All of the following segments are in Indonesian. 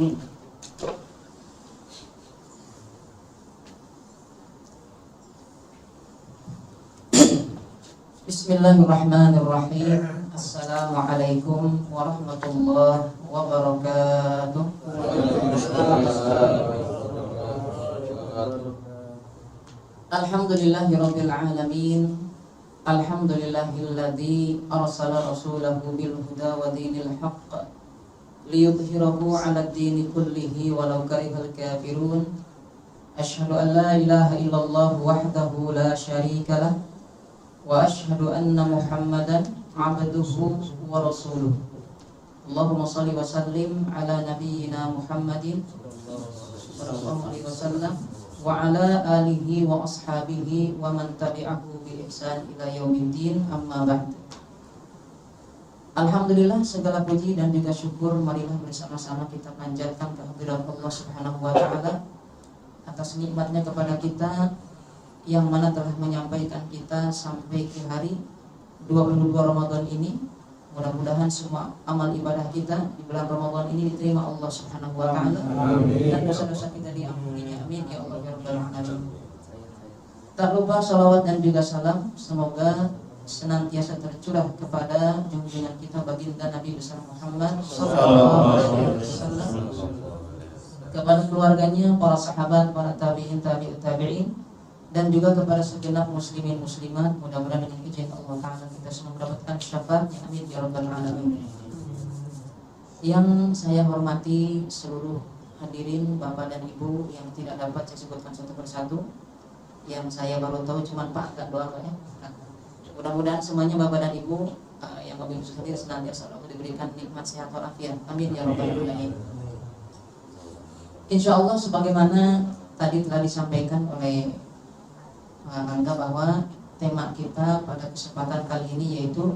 Bismillahirrahmanirrahim. Assalamualaikum warahmatullahi wabarakatuh. Alhamdulillahirabbil alamin. Alhamdulillahilladzi arsala rasulahu bil huda wa dinil haqq liyudhhirahu 'alad dini kullihi walau karihal kafirun. Asyhadu an la ilaha illallah wahdahu la syarika lah wa asyhadu anna Muhammadan 'abduhu wa rasuluh. Allahumma shalli wa sallim ala nabiyyina Muhammadin sallallahu alaihi wasallam wa ala alihi wa ashabihi wa man tabi'ahu bi ihsan ila yaumiddin, amma ba'd. Alhamdulillah, segala puji dan juga syukur marilah bersama-sama kita panjatkan kehadirat Allah Subhanahu wa taala atas nikmatnya kepada kita yang mana telah menyampaikan kita sampai ke hari 22 Ramadan ini. Mudah-mudahan semua amal ibadah kita di bulan Ramadan ini diterima Allah Subhanahu wa taala dan dosa-dosa kita diampuninya. Amin ya Allah ya rabbal alamin. Tak lupa salawat dan juga salam semoga senantiasa tercurah kepada junjungan kita baginda Nabi besar Muhammad sallallahu alaihi wasallam, kepada keluarganya, para sahabat, para tabi'in, tabi'ut tabi'in, dan juga kepada segenap muslimin muslimat. Mudah-mudahan dengan izin Allah Ta'ala kita semua mendapatkan syafaatnya. Amin ya rabbal alamin. Yang saya hormati seluruh hadirin bapak dan ibu yang tidak dapat saya sebutkan satu persatu, yang saya baru tahu cuma Pak, agak doa Pak ya. Mudah-mudahan semuanya bapak dan ibu yang kami hadir senantiasa Allah diberikan nikmat sehat walafiat. Amin ya rabbal alamin. Insyaallah sebagaimana tadi telah disampaikan oleh Angga bahwa tema kita pada kesempatan kali ini yaitu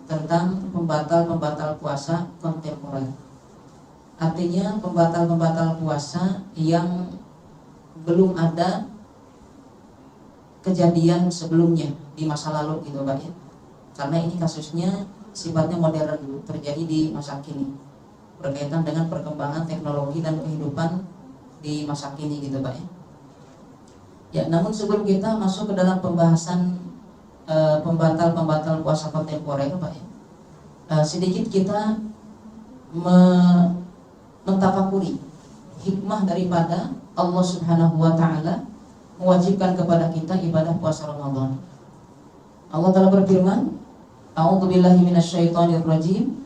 tentang pembatal-pembatal puasa kontemporer. Artinya pembatal-pembatal puasa yang belum ada kejadian sebelumnya di masa lalu gitu Pak ya. Karena ini kasusnya sifatnya modern, terjadi di masa kini, berkaitan dengan perkembangan teknologi dan kehidupan di masa kini gitu Pak ya. Ya, namun sebelum kita masuk ke dalam pembahasan pembatal-pembatal puasa kontemporer Pak ya, sedikit kita mentafakuri hikmah daripada Allah Subhanahu wa taala mewajibkan kepada kita ibadah puasa Ramadan. Allah Ta'ala berfirman, A'udzubillahi minasyaitonir rajim,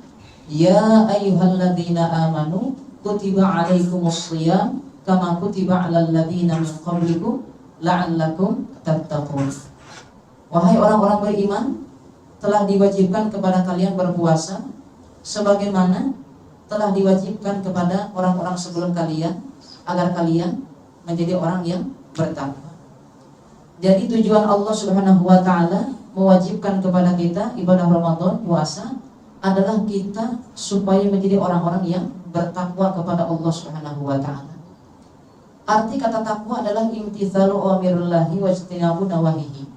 ya ayyuhalladzina amanu kutiba alaikumusshiyam kama kutiba alal ladzina min qablikum la'allakum tattaqun. Wahai orang-orang beriman, telah diwajibkan kepada kalian berpuasa sebagaimana telah diwajibkan kepada orang-orang sebelum kalian, agar kalian menjadi orang yang bertakwa. Jadi tujuan Allah Subhanahu wa taala mewajibkan kepada kita ibadah Ramadan, puasa, adalah kita supaya menjadi orang-orang yang bertakwa kepada Allah Subhanahu wa taala. Arti kata takwa adalah imtitsalu awamirillahi wa ijtinabu nawahihi.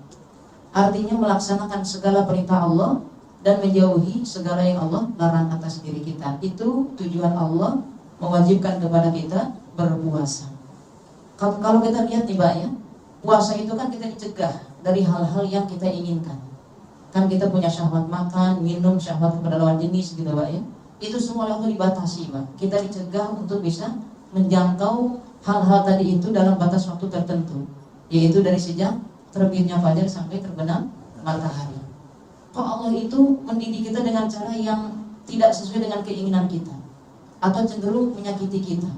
Artinya melaksanakan segala perintah Allah dan menjauhi segala yang Allah larang atas diri kita. Itu tujuan Allah mewajibkan kepada kita berpuasa. Kalau kita lihat nih Pak ya, puasa itu kan kita dicegah dari hal-hal yang kita inginkan. Kan kita punya syahwat makan, minum, syahwat kepada lawan jenis gitu Pak ya. Itu semua lalu dibatasi Pak. Kita dicegah untuk bisa menjangkau hal-hal tadi itu dalam batas waktu tertentu, yaitu dari sejak terbitnya fajar sampai terbenam matahari. Kok Allah itu mendidik kita dengan cara yang tidak sesuai dengan keinginan kita, atau cenderung menyakiti kita.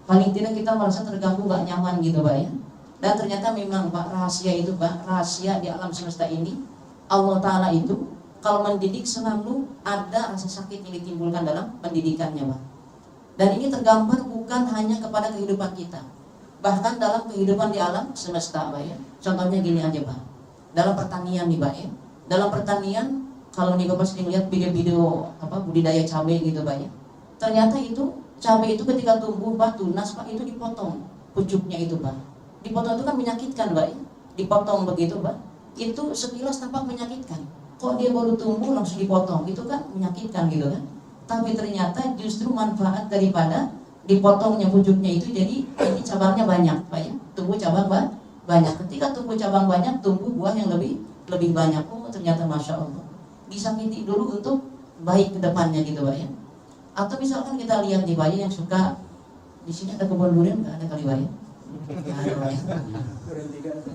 Paling tidak kita merasa terganggu, gak nyaman gitu Pak ya. Dan ternyata memang Pak, rahasia itu Pak, rahasia di alam semesta ini, Allah Ta'ala itu kalau mendidik selalu ada rasa sakit yang ditimbulkan dalam pendidikannya Pak. Dan ini tergambar bukan hanya kepada kehidupan kita, bahkan dalam kehidupan di alam semesta Pak ya. Contohnya gini aja Pak, dalam pertanian nih Pak ya. Dalam pertanian, kalau nih Bapak sering lihat video-video budidaya cabai gitu Pak ya. Ternyata itu cabai itu ketika tumbuh Pak, tunas Pak, itu dipotong pucuknya itu Pak. Dipotong itu kan menyakitkan Pak ya. Dipotong begitu Pak, itu sekilas tampak menyakitkan. Kok dia baru tumbuh langsung dipotong, itu kan menyakitkan gitu kan. Tapi ternyata justru manfaat daripada dipotongnya pucuknya itu jadi ini cabangnya banyak Pak ya, tumbuh cabang banyak. Ketika tumbuh cabang banyak, tumbuh buah yang lebih banyak. Oh ternyata Masya Allah, disakiti dulu untuk baik ke depannya gitu Pak ya. Atau misalkan kita lihat nih Pak ya, yang suka di sini ada kebun durian nggak ada kali Pak ya? Ada Pak ya.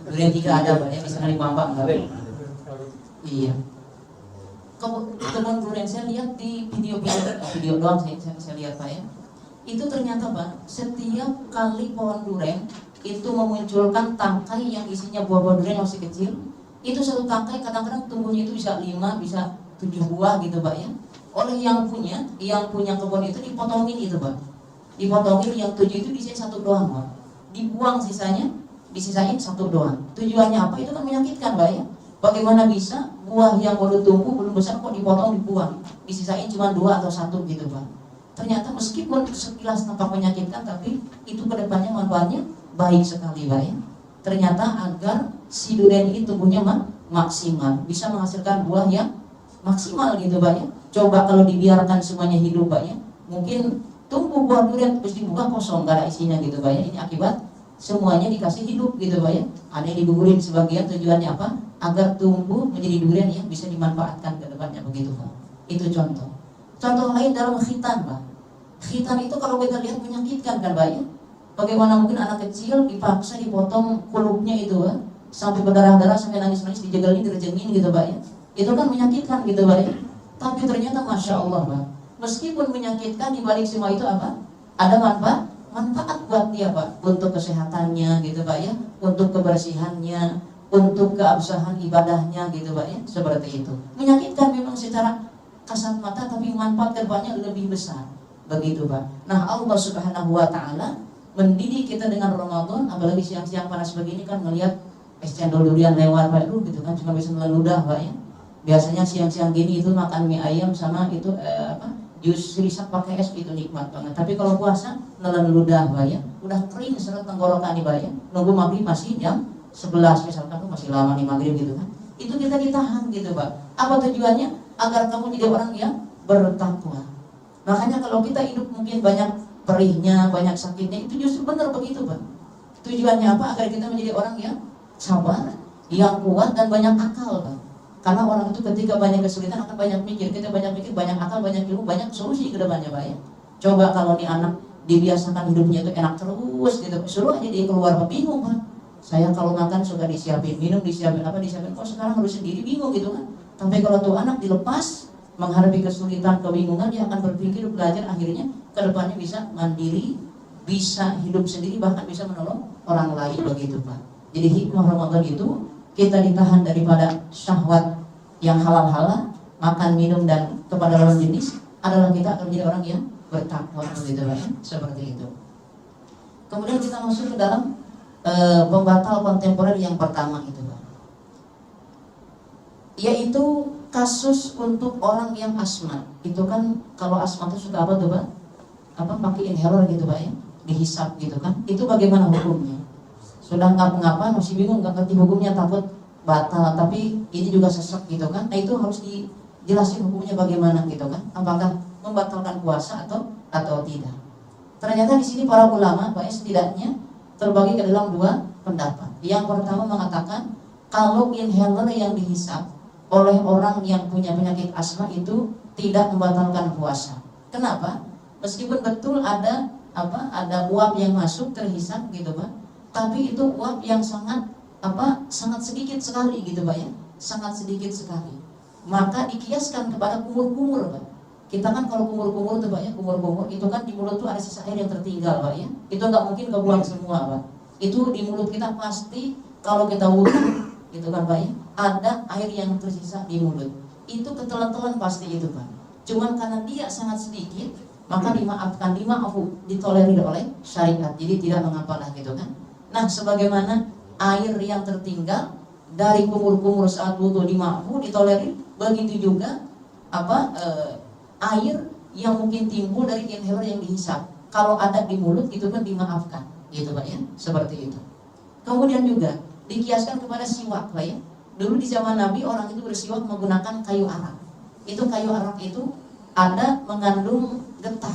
Durian 3 ada Pak ya, di sana di Pampang nggak? Iya. Kebun durian saya lihat di video doang saya lihat Pak ya. Itu ternyata Pak, setiap kali pohon durian itu memunculkan tangkai yang isinya buah-buah durian yang masih kecil, itu satu tangkai kadang-kadang tumbuhnya itu bisa 5, bisa 7 buah gitu Pak ya. Oleh yang punya kebun itu dipotongin itu Pak, dipotongin yang 7 itu disisain 1 doang Pak, dibuang sisanya, disisain 1 doang. Tujuannya apa? Itu kan menyakitkan Pak ya. Bagaimana bisa buah yang baru tumbuh belum besar kok dipotong dibuang, disisain cuma 2 atau 1 gitu Pak. Ternyata meskipun sekilas nampak menyakitkan, tapi itu kedepannya manfaatnya baik sekali Pak ya. Ternyata agar si durian ini tumbuhnya maksimal, bisa menghasilkan buah yang maksimal gitu Pak ya. Coba kalau dibiarkan semuanya hidup Pak ya, mungkin tumbuh buah durian terus dibuka kosong, gak ada isinya gitu Pak ya. Ini akibat semuanya dikasih hidup gitu Pak ya. Ada yang digugurin sebagian, tujuannya apa? Agar tumbuh menjadi durian yang bisa dimanfaatkan ke depannya begitu Pak. Itu contoh. Contoh lain dalam khitan Pak. Khitan itu kalau kita lihat menyakitkan kan Pak ya. Bagaimana mungkin anak kecil dipaksa dipotong kulupnya itu Pak, sampai berdarah-darah, sampai nangis-nangis, dijegelin, direjengin gitu Pak ya. Itu kan menyakitkan gitu Pak ya. Tapi ternyata Masya Allah Pak, meskipun menyakitkan, dibalik semua itu apa? Ada manfaat buat dia Pak, untuk kesehatannya gitu Pak ya, untuk kebersihannya, untuk keabsahan ibadahnya gitu Pak ya, seperti itu. Menyakitkan memang secara kasat mata, tapi manfaat kedepannya lebih besar begitu Pak. Nah Allah Subhanahu Wa Taala mendidik kita dengan Ramadan, apalagi siang-siang panas begini kan, ngelihat es cendol durian lewat Pak gitu kan, cuma bisa menelan ludah Pak ya. Biasanya siang-siang gini itu makan mie ayam sama itu jus sirisak pakai es, itu nikmat banget. Tapi kalau puasa nelan ludah Pak ya, udah kering seret tenggorokan nih Pak ya, nunggu maghrib masih jam 11 misalkan, tuh masih lama nih maghrib gitu kan, itu kita ditahan gitu Pak. Apa tujuannya? Agar kamu jadi orang yang bertakwa. Makanya kalau kita hidup mungkin banyak perihnya, banyak sakitnya, itu justru benar begitu Pak. Tujuannya apa? Agar kita menjadi orang yang sabar, yang kuat, dan banyak akal Pak. Karena orang itu ketika banyak kesulitan akan banyak mikir. Kita banyak mikir, banyak akal, banyak ilmu, banyak solusi ke depannya Pak ya. Coba kalau nih anak dibiasakan hidupnya itu enak terus gitu, suruh aja dia keluar Pak, bingung Pak. Saya kalau makan suka disiapin, minum disiapin, apa disiapin, kok sekarang harus sendiri, bingung gitu kan. Tapi kalau tuh anak dilepas menghadapi kesulitan, kebingungan, dia akan berpikir, belajar, akhirnya ke depannya bisa mandiri, bisa hidup sendiri, bahkan bisa menolong orang lain begitu Pak. Jadi hikmah Ramadan itu kita ditahan daripada syahwat yang halal-halal, makan, minum, dan kepada lawan jenis, adalah kita akan menjadi orang yang bertakwa begitu Pak, seperti itu. Kemudian kita masuk ke dalam pembatal kontemporer yang pertama itu Pak, yaitu kasus untuk orang yang asma. Itu kan kalau asma itu suka apa tuh Pak? Apa pakai inhaler gitu Pak ya, dihisap gitu kan. Itu bagaimana hukumnya? Sudah ngapa-ngapa masih bingung, nggak ngerti hukumnya, takut batal, tapi ini juga sesek gitu kan. Nah itu harus dijelasin hukumnya bagaimana gitu kan. Apakah membatalkan puasa atau tidak? Ternyata di sini para ulama Pak ya, setidaknya terbagi ke dalam 2 pendapat. Yang pertama mengatakan kalau inhaler yang dihisap oleh orang yang punya penyakit asma itu tidak membatalkan puasa. Kenapa? Meskipun betul ada uap yang masuk terhisap gitu Pak, tapi itu uap yang sangat sedikit sekali gitu Pak ya, sangat sedikit sekali. Maka dikiaskan kepada kumur-kumur Pak. Kita kan kalau kumur-kumur tuh Pak ya, kumur-kumur itu kan di mulut tuh ada sisa air yang tertinggal Pak ya. Itu nggak mungkin kebuang semua Pak. Itu di mulut kita pasti kalau kita wudhu gitu kan Pak ya, ada air yang tersisa di mulut. Itu ketelan-telan pasti itu Pak. Cuman karena dia sangat sedikit, maka dimaafkan, ditolerir oleh syariat. Jadi tidak mengapa lah gitu kan. Nah, sebagaimana air yang tertinggal dari kumur-kumur saat wudhu dimaafkan, ditolerir, begitu juga air yang mungkin timbul dari inhaler yang dihisap, kalau ada di mulut itu kan dimaafkan, gitu Pak ya, seperti itu. Kemudian juga dikiaskan kepada siwak Pak ya. Dulu di zaman Nabi orang itu bersiwak menggunakan kayu arak. Itu kayu arak itu ada mengandung getah.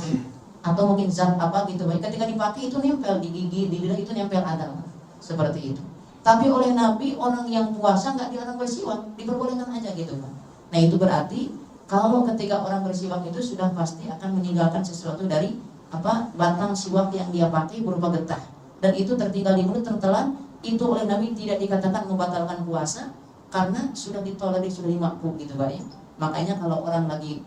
atau mungkin zat apa gitu, ketika dipakai itu nempel di gigi, di lidah itu nempel ada, seperti itu. Tapi oleh Nabi, orang yang puasa nggak dilarang bersiwak, diperbolehkan aja gitu kan. Nah itu berarti kalau ketika orang bersiwak itu sudah pasti akan meninggalkan sesuatu dari batang siwak yang dia pakai berupa getah, dan itu tertinggal di mulut tertelan, itu oleh Nabi tidak dikatakan membatalkan puasa karena sudah ditolerir, sudah dimakruh gitu Pak ya. Makanya kalau orang lagi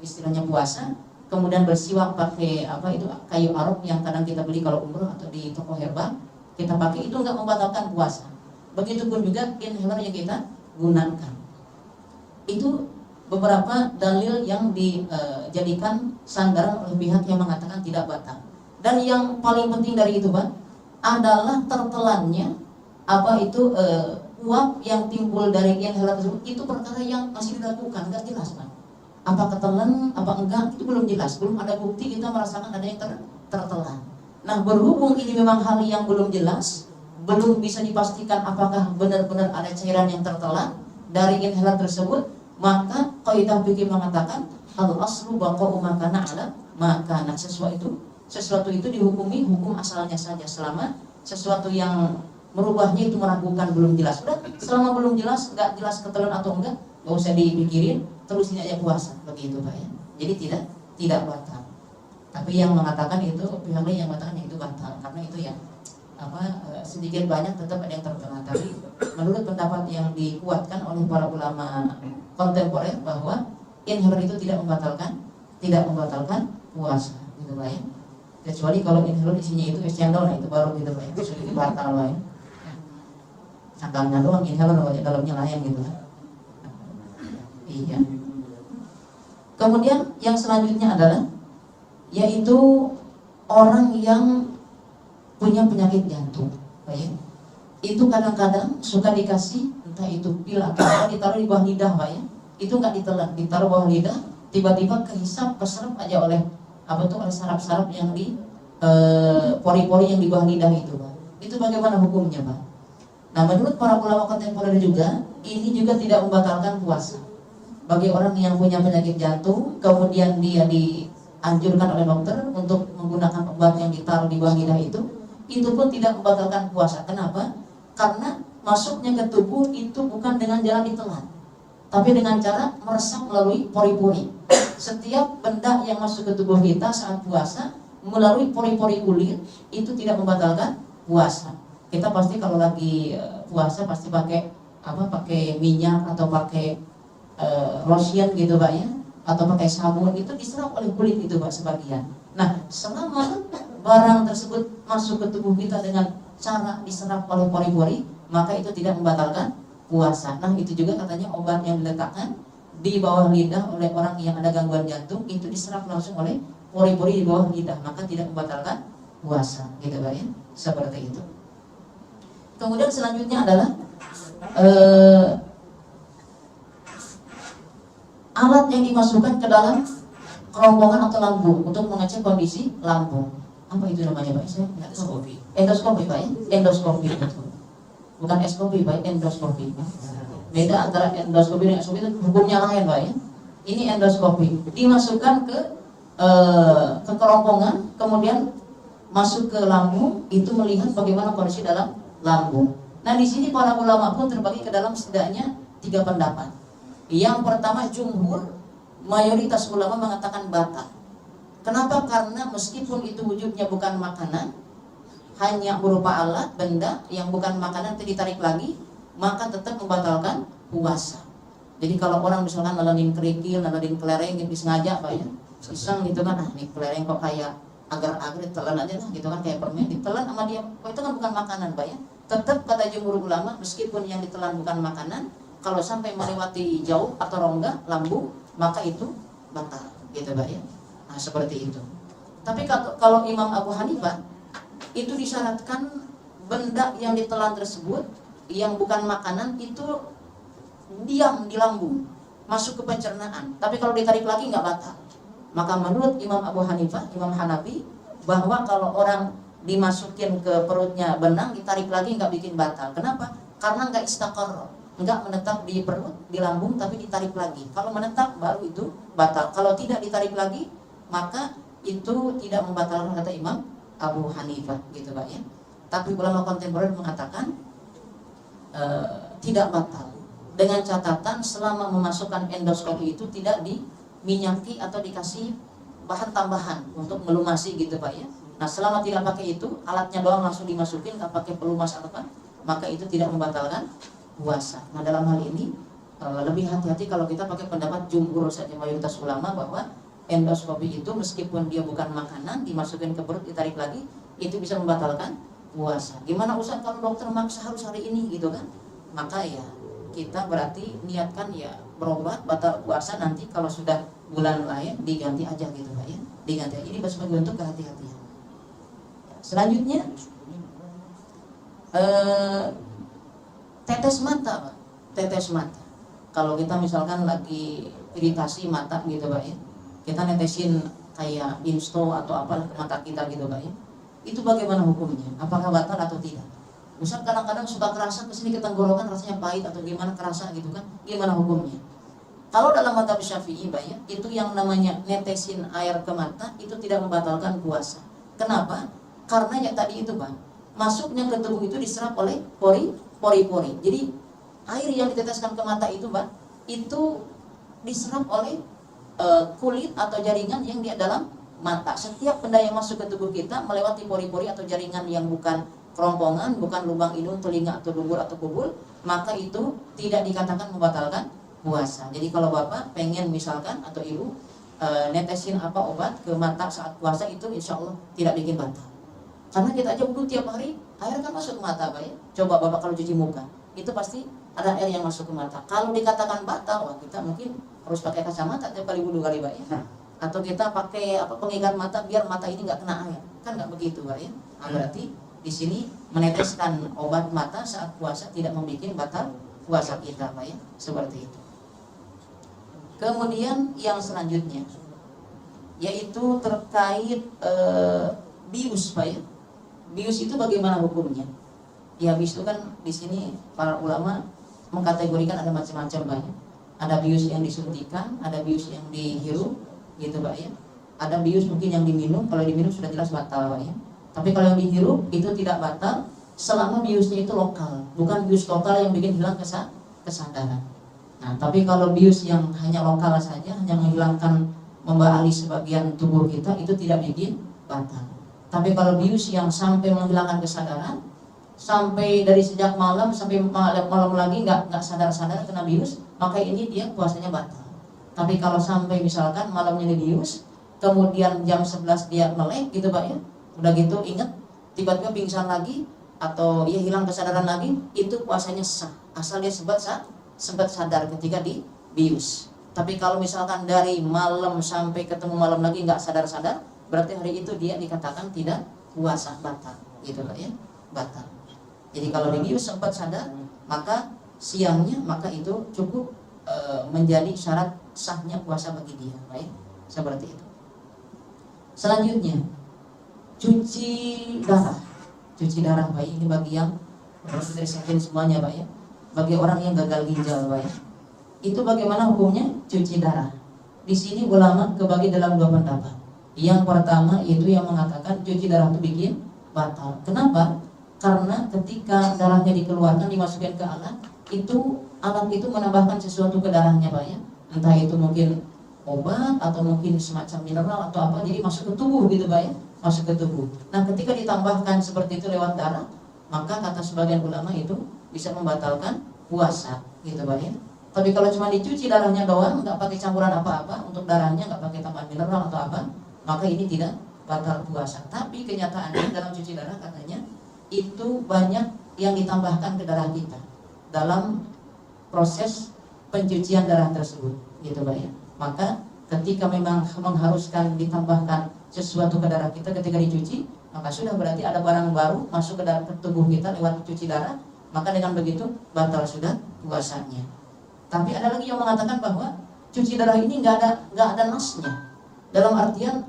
istilahnya puasa, kemudian bersiwak pakai itu kayu arok yang kadang kita beli kalau umroh atau di toko herbal, kita pakai, itu nggak membatalkan puasa. Begitupun juga inhaler yang kita gunakan. Itu beberapa dalil yang dijadikan sandaran oleh pihak yang mengatakan tidak batal. Dan yang paling penting dari itu Pak adalah tertelannya uap yang timbul dari inhaler tersebut, itu perkara yang masih dilakukan, nggak jelas Pak. Apa ketelan, apa enggak, itu belum jelas, belum ada bukti kita merasakan ada yang tertelan. Nah berhubung ini memang hal yang belum jelas, belum bisa dipastikan apakah benar-benar ada cairan yang tertelan dari inhaler tersebut, maka kaidah fikih mengatakan al-aslu baqa'u ma kana ala ma kana. Sesuatu itu dihukumi hukum asalnya saja, selama sesuatu yang merubahnya itu meragukan, belum jelas. Udah, selama belum jelas, nggak jelas ketelan atau enggak, nggak usah dipikirin, terusin aja puasa, begitu Pak ya. Jadi tidak batal. Tapi yang mengatakan itu, pihak lain yang mengatakan itu batal, karena itu ya sedikit banyak tetap ada yang terkena. Tapi menurut pendapat yang dikuatkan oleh para ulama kontemporer bahwa inhaler itu tidak membatalkan puasa, gitu Pak ya. Kecuali kalau inhaler isinya itu es cendol, nah itu baru gitu Pak ya, sudah batal Pak ya. Cangkangnya doang inhaler, dalamnya lain gitu kan. Iya. Kemudian yang selanjutnya adalah yaitu orang yang punya penyakit jantung, baik. Itu kadang-kadang suka dikasih entah itu pil atau ditaruh di bawah lidah, Pak ya. Itu nggak ditelan, ditaruh bawah lidah, tiba-tiba kehisap, keserap aja oleh oleh saraf-saraf yang di pori-pori yang di bawah lidah itu, Pak. Itu bagaimana hukumnya, Pak? Nah, menurut para ulama kontemporer juga, ini juga tidak membatalkan puasa. Bagi orang yang punya penyakit jantung, kemudian dia dianjurkan oleh dokter untuk menggunakan obat yang ditaruh di bawah lidah itu pun tidak membatalkan puasa. Kenapa? Karena masuknya ke tubuh itu bukan dengan jalan ditelan, tapi dengan cara meresap melalui pori-pori. Setiap benda yang masuk ke tubuh kita saat puasa melalui pori-pori kulit itu tidak membatalkan puasa. Kita pasti kalau lagi puasa pasti pakai minyak atau pakai lotion gitu Pak ya, atau pakai sabun, itu diserap oleh kulit itu Pak sebagian. Nah, selama barang tersebut masuk ke tubuh kita dengan cara diserap oleh pori-pori, maka itu tidak membatalkan puasa. Nah, itu juga katanya obat yang diletakkan di bawah lidah oleh orang yang ada gangguan jantung, itu diserap langsung oleh pori-pori di bawah lidah, maka tidak membatalkan puasa, gitu Pak ya. Seperti itu. Kemudian selanjutnya adalah alat yang dimasukkan ke dalam kerongkongan atau lambung untuk mengecek kondisi lambung. Apa itu namanya Pak? Endoskopi. Endoskopi Pak ya? Endoskopi. Bukan eskopi Pak, endoskopi. Beda antara endoskopi dan eskopi, itu hukumnya lain Pak ya. Ini endoskopi. Dimasukkan ke kerongkongan, kemudian masuk ke lambung, itu melihat bagaimana kondisi dalam lambung. Nah, di sini para ulama pun terbagi ke dalam setidaknya 3 pendapat. Yang pertama, jumhur, mayoritas ulama mengatakan batal. Kenapa? Karena meskipun itu wujudnya bukan makanan, hanya berupa alat, benda yang bukan makanan itu ditarik lagi, maka tetap membatalkan puasa. Jadi kalau orang misalkan nelenin kerikil, nelenin kelereng, gitu sengaja Pak ya, iseng gitu kan, nih kelereng kok kayak agar-agar, ditelan aja lah gitu kan, kayak permen ditelan sama dia, itu kan bukan makanan Pak ya. Tetap kata jumhur ulama, meskipun yang ditelan bukan makanan, kalau sampai melewati jauh atau rongga lambung, maka itu batal, gitu Pak ya. Nah, seperti itu. Tapi kalau Imam Abu Hanifah, itu disyaratkan benda yang ditelan tersebut yang bukan makanan itu diam di lambung, masuk ke pencernaan. Tapi kalau ditarik lagi nggak batal. Maka menurut Imam Abu Hanifah, Imam Hanafi, bahwa kalau orang dimasukin ke perutnya benang, ditarik lagi nggak bikin batal. Kenapa? Karena nggak istaqarr, nggak menetap di perut, di lambung, tapi ditarik lagi. Kalau menetap baru itu batal. Kalau tidak ditarik lagi, maka itu tidak membatalkan kata Imam Abu Hanifah gitu Pak ya. Tapi ulama kontemporer mengatakan tidak batal, dengan catatan selama memasukkan endoskopi itu tidak diminyaki atau dikasih bahan tambahan untuk melumasi gitu Pak ya. Nah selama tidak pakai itu, alatnya doang langsung dimasukin, nggak pakai pelumas atau apa, maka itu tidak membatalkan puasa. Nah dalam hal ini lebih hati-hati kalau kita pakai pendapat jumhur saja, mayoritas ulama, bahwa endoskopi itu meskipun dia bukan makanan, dimasukin ke perut ditarik lagi, itu bisa membatalkan puasa. Gimana Ustaz kalau dokter maksa harus hari ini gitu kan? Maka ya kita berarti niatkan ya berobat batal puasa, nanti kalau sudah bulan lain diganti aja gitu Pak ya. Diganti aja. Ini sebagai untuk kehati-hatian. Selanjutnya tetes mata Pak. Tetes mata. Kalau kita misalkan lagi iritasi mata gitu Pak ya, kita netesin kayak insto atau apa ke mata kita gitu Pak ya, itu bagaimana hukumnya? Apakah batal atau tidak? Misal kadang-kadang suka kerasa kesini ke tenggorokan rasanya pahit atau gimana, kerasa gitu kan, gimana hukumnya? Kalau dalam mazhab Syafi'i Pak ya, itu yang namanya netesin air ke mata itu tidak membatalkan puasa. Kenapa? Karena yang tadi itu Pak, masuknya ke tubuh itu diserap oleh pori-pori. Jadi air yang diteteskan ke mata itu Pak, itu diserap oleh kulit atau jaringan yang di dalam mata. Setiap benda yang masuk ke tubuh kita melewati pori-pori atau jaringan yang bukan kerongkongan, bukan lubang hidung, telinga atau dubur atau kubul, maka itu tidak dikatakan membatalkan puasa. Jadi kalau Bapak pengen misalkan atau Ibu netesin apa obat ke mata saat puasa, itu insya Allah tidak bikin batal. Karena kita aja wudhu tiap hari, air kan masuk ke mata Pak ya. Coba Bapak kalau cuci muka, itu pasti ada air yang masuk ke mata. Kalau dikatakan batal, wah kita mungkin harus pakai kacamata tiap kali wudhu kali Pak ya. Atau kita pakai pengikat mata biar mata ini nggak kena air, kan nggak begitu Pak ya. Nah, berarti di sini meneteskan obat mata saat puasa tidak membuat batal puasa kita Pak ya, seperti itu. Kemudian yang selanjutnya yaitu terkait bius Pak ya. Bius itu bagaimana hukumnya? Ya bius itu kan di sini para ulama mengkategorikan ada macam-macam Pak ya. Ada bius yang disuntikan, ada bius yang dihirup gitu Pak ya. Ada bius mungkin yang diminum, kalau diminum sudah jelas batal Pak ya. Tapi kalau yang dihirup itu tidak batal selama biusnya itu lokal, bukan bius total yang bikin hilang kesadaran. Nah, tapi kalau bius yang hanya lokal saja, hanya menghilangkan, membalik sebagian tubuh kita, itu tidak bikin batal. Tapi kalau bius yang sampai menghilangkan kesadaran, sampai dari sejak malam sampai malam lagi nggak sadar-sadar kena bius, maka ini dia puasanya batal. Tapi kalau sampai misalkan malamnya dibius, kemudian jam 11 dia melek gitu Pak ya, udah gitu ingat tiba-tiba pingsan lagi atau ya hilang kesadaran lagi, itu puasanya sah asal dia sempat sadar ketika dibius. Tapi kalau misalkan dari malam sampai ketemu malam lagi nggak sadar-sadar, berarti hari itu dia dikatakan tidak puasa, batal gitu Pak ya, batal. Jadi kalau dibius sempat sadar, maka siangnya maka itu cukup menjadi syarat sahnya puasa bagi dia, baik, seperti itu. Selanjutnya cuci darah. Cuci darah Pak, ini bagi yang harus disiapin semuanya Pak ya. Bagi orang yang gagal ginjal Pak ya. Itu bagaimana hukumnya cuci darah? Di sini ulama kebagi dalam dua pendapat. Yang pertama itu yang mengatakan cuci darah itu bikin batal. Kenapa? Karena ketika darahnya dikeluarkan dimasukkan ke alat itu menambahkan sesuatu ke darahnya Pak ya. Entah itu mungkin obat atau mungkin semacam mineral atau apa, jadi masuk ke tubuh gitu Pak ya, masuk ke tubuh. Nah ketika ditambahkan seperti itu lewat darah, maka kata sebagian ulama itu bisa membatalkan puasa gitu Pak ya. Tapi kalau cuma dicuci darahnya doang, nggak pakai campuran apa-apa untuk darahnya, nggak pakai tambahan mineral atau apa, maka ini tidak batal puasa. Tapi kenyataannya dalam cuci darah katanya itu banyak yang ditambahkan ke darah kita dalam proses pencucian darah tersebut gitu Pak ya. Maka ketika memang mengharuskan ditambahkan sesuatu ke darah kita ketika dicuci, maka sudah berarti ada barang baru masuk ke dalam tubuh kita lewat cuci darah, maka dengan begitu batal sudah puasanya. Tapi ada lagi yang mengatakan bahwa cuci darah ini nggak ada nasnya, dalam artian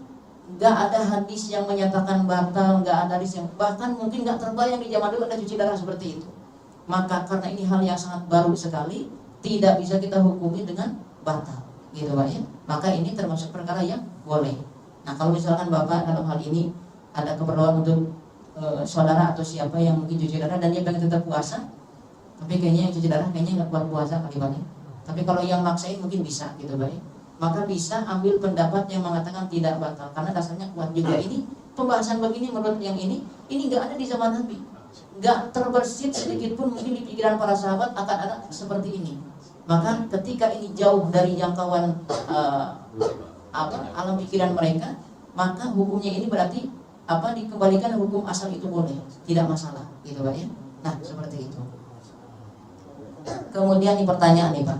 nggak ada hadis yang menyatakan batal, nggak ada hadis yang, bahkan mungkin nggak terbayang di zaman dulu ada cuci darah seperti itu. Maka karena ini hal yang sangat baru sekali, tidak bisa kita hukumi dengan batal gitu Pak ya. Maka ini termasuk perkara yang boleh. Nah kalau misalkan Bapak dalam hal ini ada keperluan untuk saudara atau siapa yang mungkin cuci darah dan dia pengen tetap puasa, tapi kayaknya yang cuci darah kayaknya nggak kuat puasa kali Pak. Tapi kalau yang maksain mungkin bisa gitu Pak. Maka bisa ambil pendapat yang mengatakan tidak batal karena dasarnya kuat juga. Ini pembahasan begini menurut yang ini nggak ada di zaman Nabi, nggak terbersit sedikit pun mungkin di pikiran para sahabat akan ada seperti ini. Maka ketika ini jauh dari jangkauan alam pikiran mereka, maka hukumnya ini berarti dikembalikan hukum asal itu boleh, tidak masalah gitu Pak ya. Nah seperti itu. Kemudian ini pertanyaan nih Pak,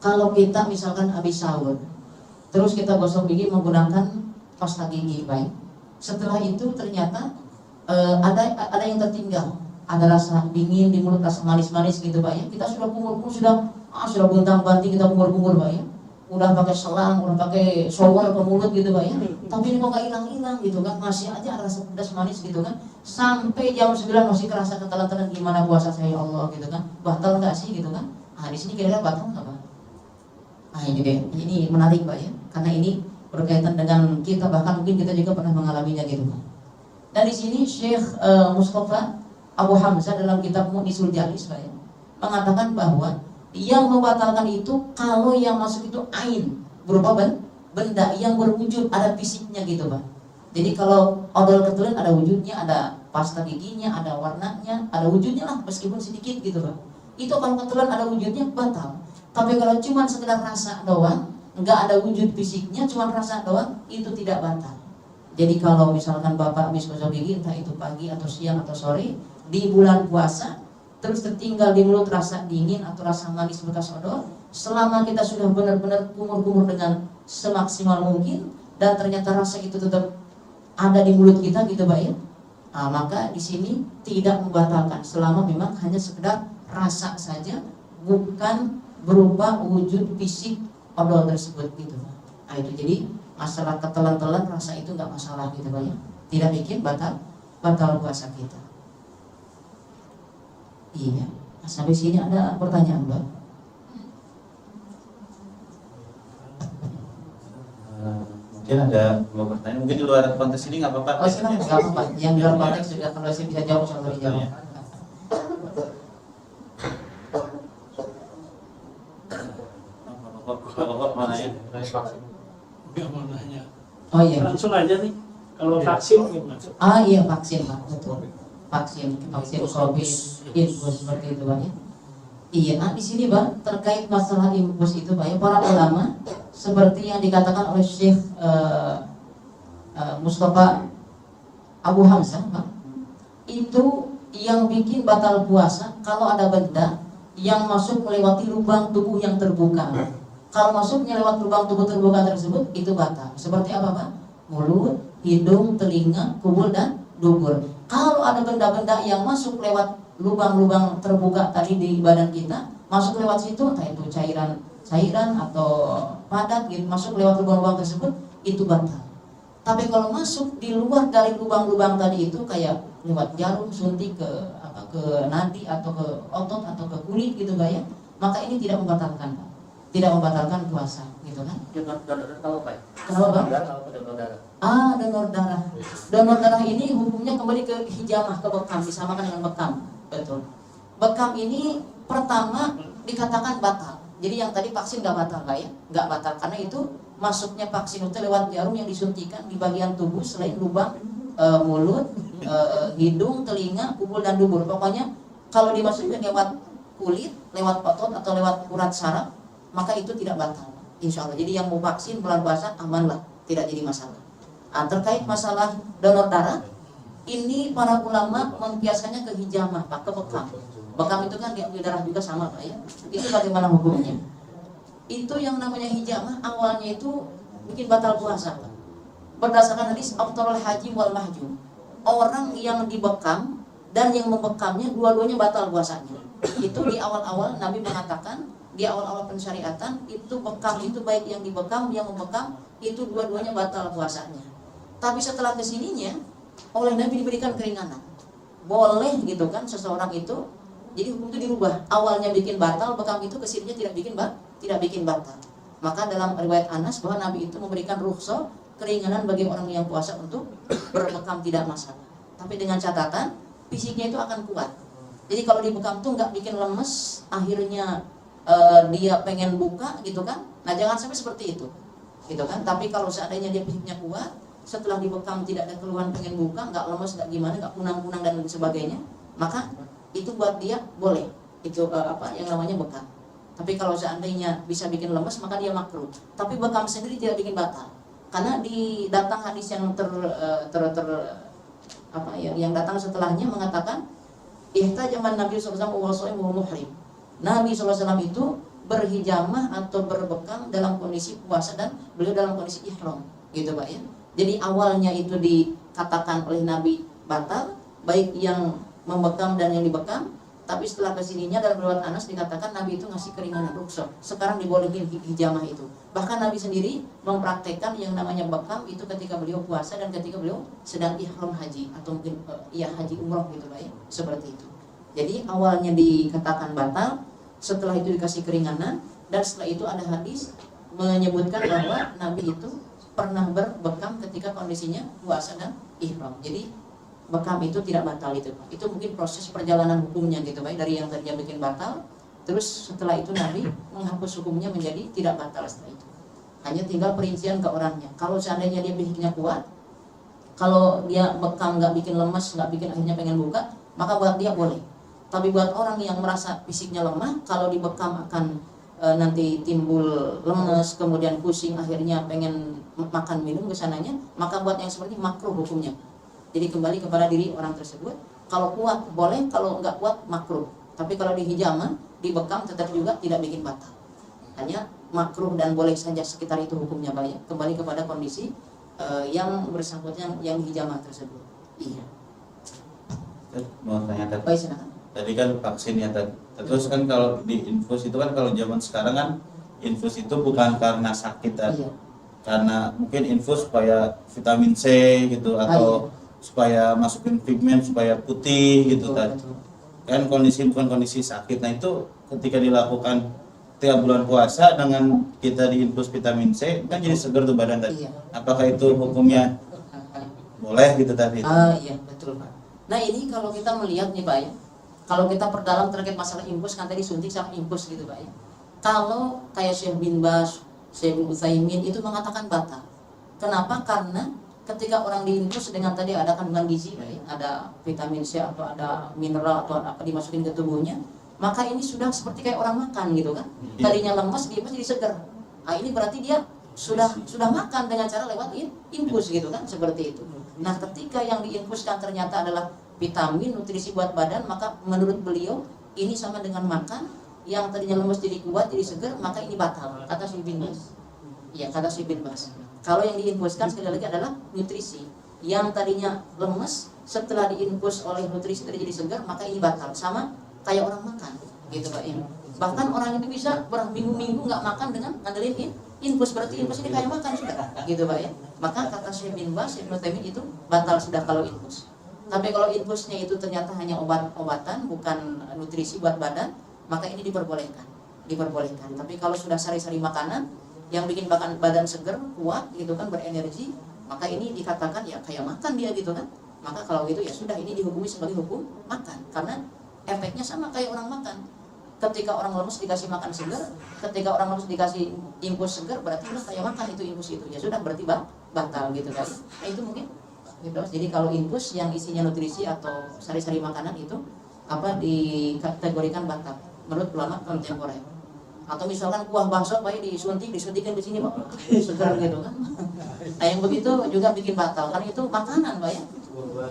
kalau kita misalkan habis sahur terus kita gosok gigi menggunakan pasta gigi baik, setelah itu ternyata ada yang tertinggal, ada rasa dingin di mulut, rasa manis-manis gitu Pak ya. Kita sudah kumur-kumur, sudah buntang-banting, kita kumur-kumur Pak ya, udah pakai selang, udah pakai shower ke mulut gitu Pak ya, tapi ini kok gak hilang-hilang gitu kan, masih aja ada rasa pedas manis gitu kan, sampai jam 9 masih kerasa ketalan-talan, gimana puasa saya ya Allah gitu kan, batal gak sih gitu kan. Nah di sini kira-kira batal nggak Pak? Nah ini menarik Pak ya, karena ini berkaitan dengan kita, bahkan mungkin kita juga pernah mengalaminya gitu Pak. Dan di sini Syekh Mustafa Abu Hamzah dalam kitab Mu'nisul Jalis Pak ya, mengatakan bahwa yang membatalkan itu kalau yang masuk itu ain, berupa benda yang berwujud, ada fisiknya gitu Pak. Jadi kalau odol ketelan ada wujudnya, ada pasta giginya, ada warnanya, ada wujudnya lah meskipun sedikit gitu Pak. Itu kalau ketelan ada wujudnya batal. Tapi kalau cuma sekedar rasa doang, nggak ada wujud fisiknya, cuma rasa doang, itu tidak batal. Jadi kalau misalkan Bapak habis gosok gigi, entah itu pagi atau siang atau sore di bulan puasa, terus tertinggal di mulut rasa dingin atau rasa manis bekas odol, selama kita sudah benar-benar kumur-kumur dengan semaksimal mungkin dan ternyata rasa itu tetap ada di mulut kita gitu Pak ya, maka di sini tidak membatalkan selama memang hanya sekedar rasa saja, bukan berupa wujud fisik odol tersebut gitu Pak. Nah itu jadi masalah ketelan-telan rasa itu nggak masalah gitu Pak ya, tidak bikin batal puasa kita. Iya. Nah, sampai sini ada pertanyaan Mbak? Mungkin ada dua pertanyaan. Mungkin di luar konteks ini nggak apa-apa. Oh silakan, nggak apa-apa. Yang di luar konteks juga kalau saya bisa jawab sama dijawab. Bapak mana ya? Nggak mau nanya. Oh iya. Langsung aja nih. Kalau vaksin gimana? Iya vaksin Pak, betul. Vaksin COVID, infus seperti itu Pak ya. Iya, di sini Pak terkait masalah infus itu Pak ya, para ulama seperti yang dikatakan oleh Syekh Mustafa Abu Hamzah Pak, itu yang bikin batal puasa kalau ada benda yang masuk melewati lubang tubuh yang terbuka. Kalau masuknya lewat lubang tubuh terbuka tersebut itu batal. Seperti apa Pak? Mulut, hidung, telinga, kubul dan dubur. Kalau ada benda-benda yang masuk lewat lubang-lubang terbuka tadi di badan kita, masuk lewat situ, entah itu cairan atau padat gitu, masuk lewat lubang-lubang tersebut, itu batal. Tapi kalau masuk di luar dari lubang-lubang tadi itu, kayak lewat jarum suntik ke nadi atau ke otot atau ke kulit gitu ya, maka ini tidak membatalkan Pak. Tidak membatalkan puasa gitu kan. Donor darah tahu Pak? Kenapa Pak? Donor darah. Donor darah. Donor darah ini hukumnya kembali ke hijamah, ke bekam, disamakan dengan bekam. Betul. Bekam ini pertama dikatakan batal. Jadi yang tadi vaksin nggak batal Pak ya? Nggak batal karena itu masuknya vaksin itu lewat jarum yang disuntikan di bagian tubuh selain lubang mulut, hidung, telinga, kubul dan dubur. Pokoknya kalau dimasukkan lewat kulit, lewat otot atau lewat urat saraf, maka itu tidak batal, insya Allah. Jadi yang mau vaksin bulan puasa aman lah, tidak jadi masalah. Terkait masalah donor darah, ini para ulama membiasanya ke hijamah Pak, ke bekam. Bekam itu kan diambil darah juga sama Pak ya. Itu bagaimana hukumnya? Itu yang namanya hijamah awalnya itu bikin batal puasa Pak. Berdasarkan hadis afdhalul haji wal mahjum, orang yang dibekam dan yang membekamnya dua-duanya batal puasanya. Itu di awal-awal Nabi mengatakan, di awal-awal pensyariatan itu bekam itu baik yang dibekam yang membekam itu dua-duanya batal puasanya. Tapi setelah kesininya oleh Nabi diberikan keringanan, boleh gitu kan seseorang itu, jadi hukum itu dirubah. Awalnya bikin batal, bekam itu kesininya tidak bikin batal. Maka dalam riwayat Anas bahwa Nabi itu memberikan rukhsah keringanan bagi orang yang puasa untuk berbekam, tidak masalah. Tapi dengan catatan fisiknya itu akan kuat. Jadi kalau dibekam tuh nggak bikin lemes, akhirnya dia pengen buka gitu kan. Nah jangan sampai seperti itu gitu kan. Tapi kalau seandainya dia fisiknya kuat, setelah dibekam tidak ada keluhan pengen buka, nggak lemes, nggak gimana, nggak kunang-kunang dan sebagainya, maka itu buat dia boleh itu yang namanya bekam. Tapi kalau seandainya bisa bikin lemes, maka dia makruh. Tapi bekam sendiri tidak bikin batal, karena di datang hadis yang yang datang setelahnya mengatakan ihtajaman Nabi sallallahu alaihi wasallam muhrim. Nabi SAW itu berhijamah atau berbekam dalam kondisi puasa dan beliau dalam kondisi ihram, gitu Pak ya. Jadi awalnya itu dikatakan oleh Nabi batal, baik yang membekam dan yang dibekam. Tapi setelah kesininya dalam riwayat Anas dikatakan Nabi itu ngasih keringanan rukhsah. Sekarang dibolehin hijamah itu. Bahkan Nabi sendiri mempraktekkan yang namanya bekam itu ketika beliau puasa dan ketika beliau sedang ihram haji atau mungkin haji umroh gitu Pak ya. Seperti itu. Jadi awalnya dikatakan batal, setelah itu dikasih keringanan, dan setelah itu ada hadis menyebutkan bahwa Nabi itu pernah berbekam ketika kondisinya puasa dan ihram. Jadi bekam itu tidak batal itu. Itu mungkin proses perjalanan hukumnya gitu Pak, dari yang tadinya bikin batal, terus setelah itu Nabi menghapus hukumnya menjadi tidak batal setelah itu. Hanya tinggal perincian ke orangnya. Kalau seandainya dia fisiknya kuat, kalau dia bekam nggak bikin lemes, nggak bikin akhirnya pengen buka, maka buat dia boleh. Tapi buat orang yang merasa fisiknya lemah, kalau dibekam akan nanti timbul lemes, kemudian pusing, akhirnya pengen makan minum kesananya, maka buat yang seperti makruh hukumnya. Jadi kembali kepada diri orang tersebut. Kalau kuat boleh, kalau nggak kuat makruh. Tapi kalau dihijamah, dibekam tetap juga tidak bikin batal. Hanya makruh dan boleh saja, sekitar itu hukumnya banyak. Kembali kepada kondisi yang bersangkutan yang hijamah tersebut. Iya. Mau tanya tadi. Baik, silakan. Tadi kan vaksinnya tadi. Terus kan kalau di infus itu kan, kalau zaman sekarang kan infus itu bukan karena sakit tadi. Iya. Karena mungkin infus supaya vitamin C gitu, atau supaya masukin pigmen supaya putih gitu tadi. Kan kondisi bukan kondisi sakit. Nah itu ketika dilakukan 3 bulan puasa dengan kita diinfus vitamin C kan jadi segar tuh badan tadi. Iya. Apakah itu hukumnya boleh gitu tadi? Iya betul Pak. Nah ini kalau kita melihat nih Pak ya, kalau kita perdalam terkait masalah infus, kan tadi suntik sama infus gitu Pak ya. Kalau kayak Syekh bin Baz, Syekh bin Utsaimin itu mengatakan batal. Kenapa? Karena ketika orang diinfus dengan tadi ada kandungan gizi, ada vitamin C atau ada mineral atau apa dimasukin ke tubuhnya, maka ini sudah seperti kayak orang makan gitu kan. Tadinya lemas, dia jadi segar. Nah ini berarti dia sudah makan dengan cara lewat infus gitu kan, seperti itu. Nah ketika yang diinfuskan ternyata adalah vitamin, nutrisi buat badan, maka menurut beliau ini sama dengan makan. Yang tadinya lemas jadi kuat, jadi segar, maka ini batal, kata Syekh bin Baz. Iya, kata Syekh bin Baz. Kalau yang diinfuskan sekali lagi adalah nutrisi. Yang tadinya lemes, setelah diinfus oleh nutrisi jadi segar, maka ini batal. Sama kayak orang makan, gitu Pak ya. Bahkan orang itu bisa berminggu-minggu nggak makan dengan ngandelin infus, berarti infus ini kayak makan sudah, gitu Pak ya. Maka kata Syekh bin Baz, Syekh bin itu batal sudah kalau infus. Tapi kalau infusnya itu ternyata hanya obat-obatan, bukan nutrisi buat badan, maka ini diperbolehkan. Tapi kalau sudah sari-sari makanan yang bikin badan seger, kuat gitu kan, berenergi, maka ini dikatakan ya kayak makan dia gitu kan. Maka kalau gitu ya sudah, ini dihukumi sebagai hukum makan, karena efeknya sama kayak orang makan. Ketika orang lemes dikasih makan segar, ketika orang lemes dikasih infus segar, berarti udah kayak makan itu infus itu, ya sudah berarti batal gitu kan. Nah itu mungkin gitu. Jadi kalau infus yang isinya nutrisi atau sari-sari makanan itu dikategorikan batal menurut ulama kontemporer. Atau misalkan kuah bakso baik disuntikin di sini Pak, segar gitu kan. Nah yang begitu juga bikin batal, karena itu makanan Pak ya.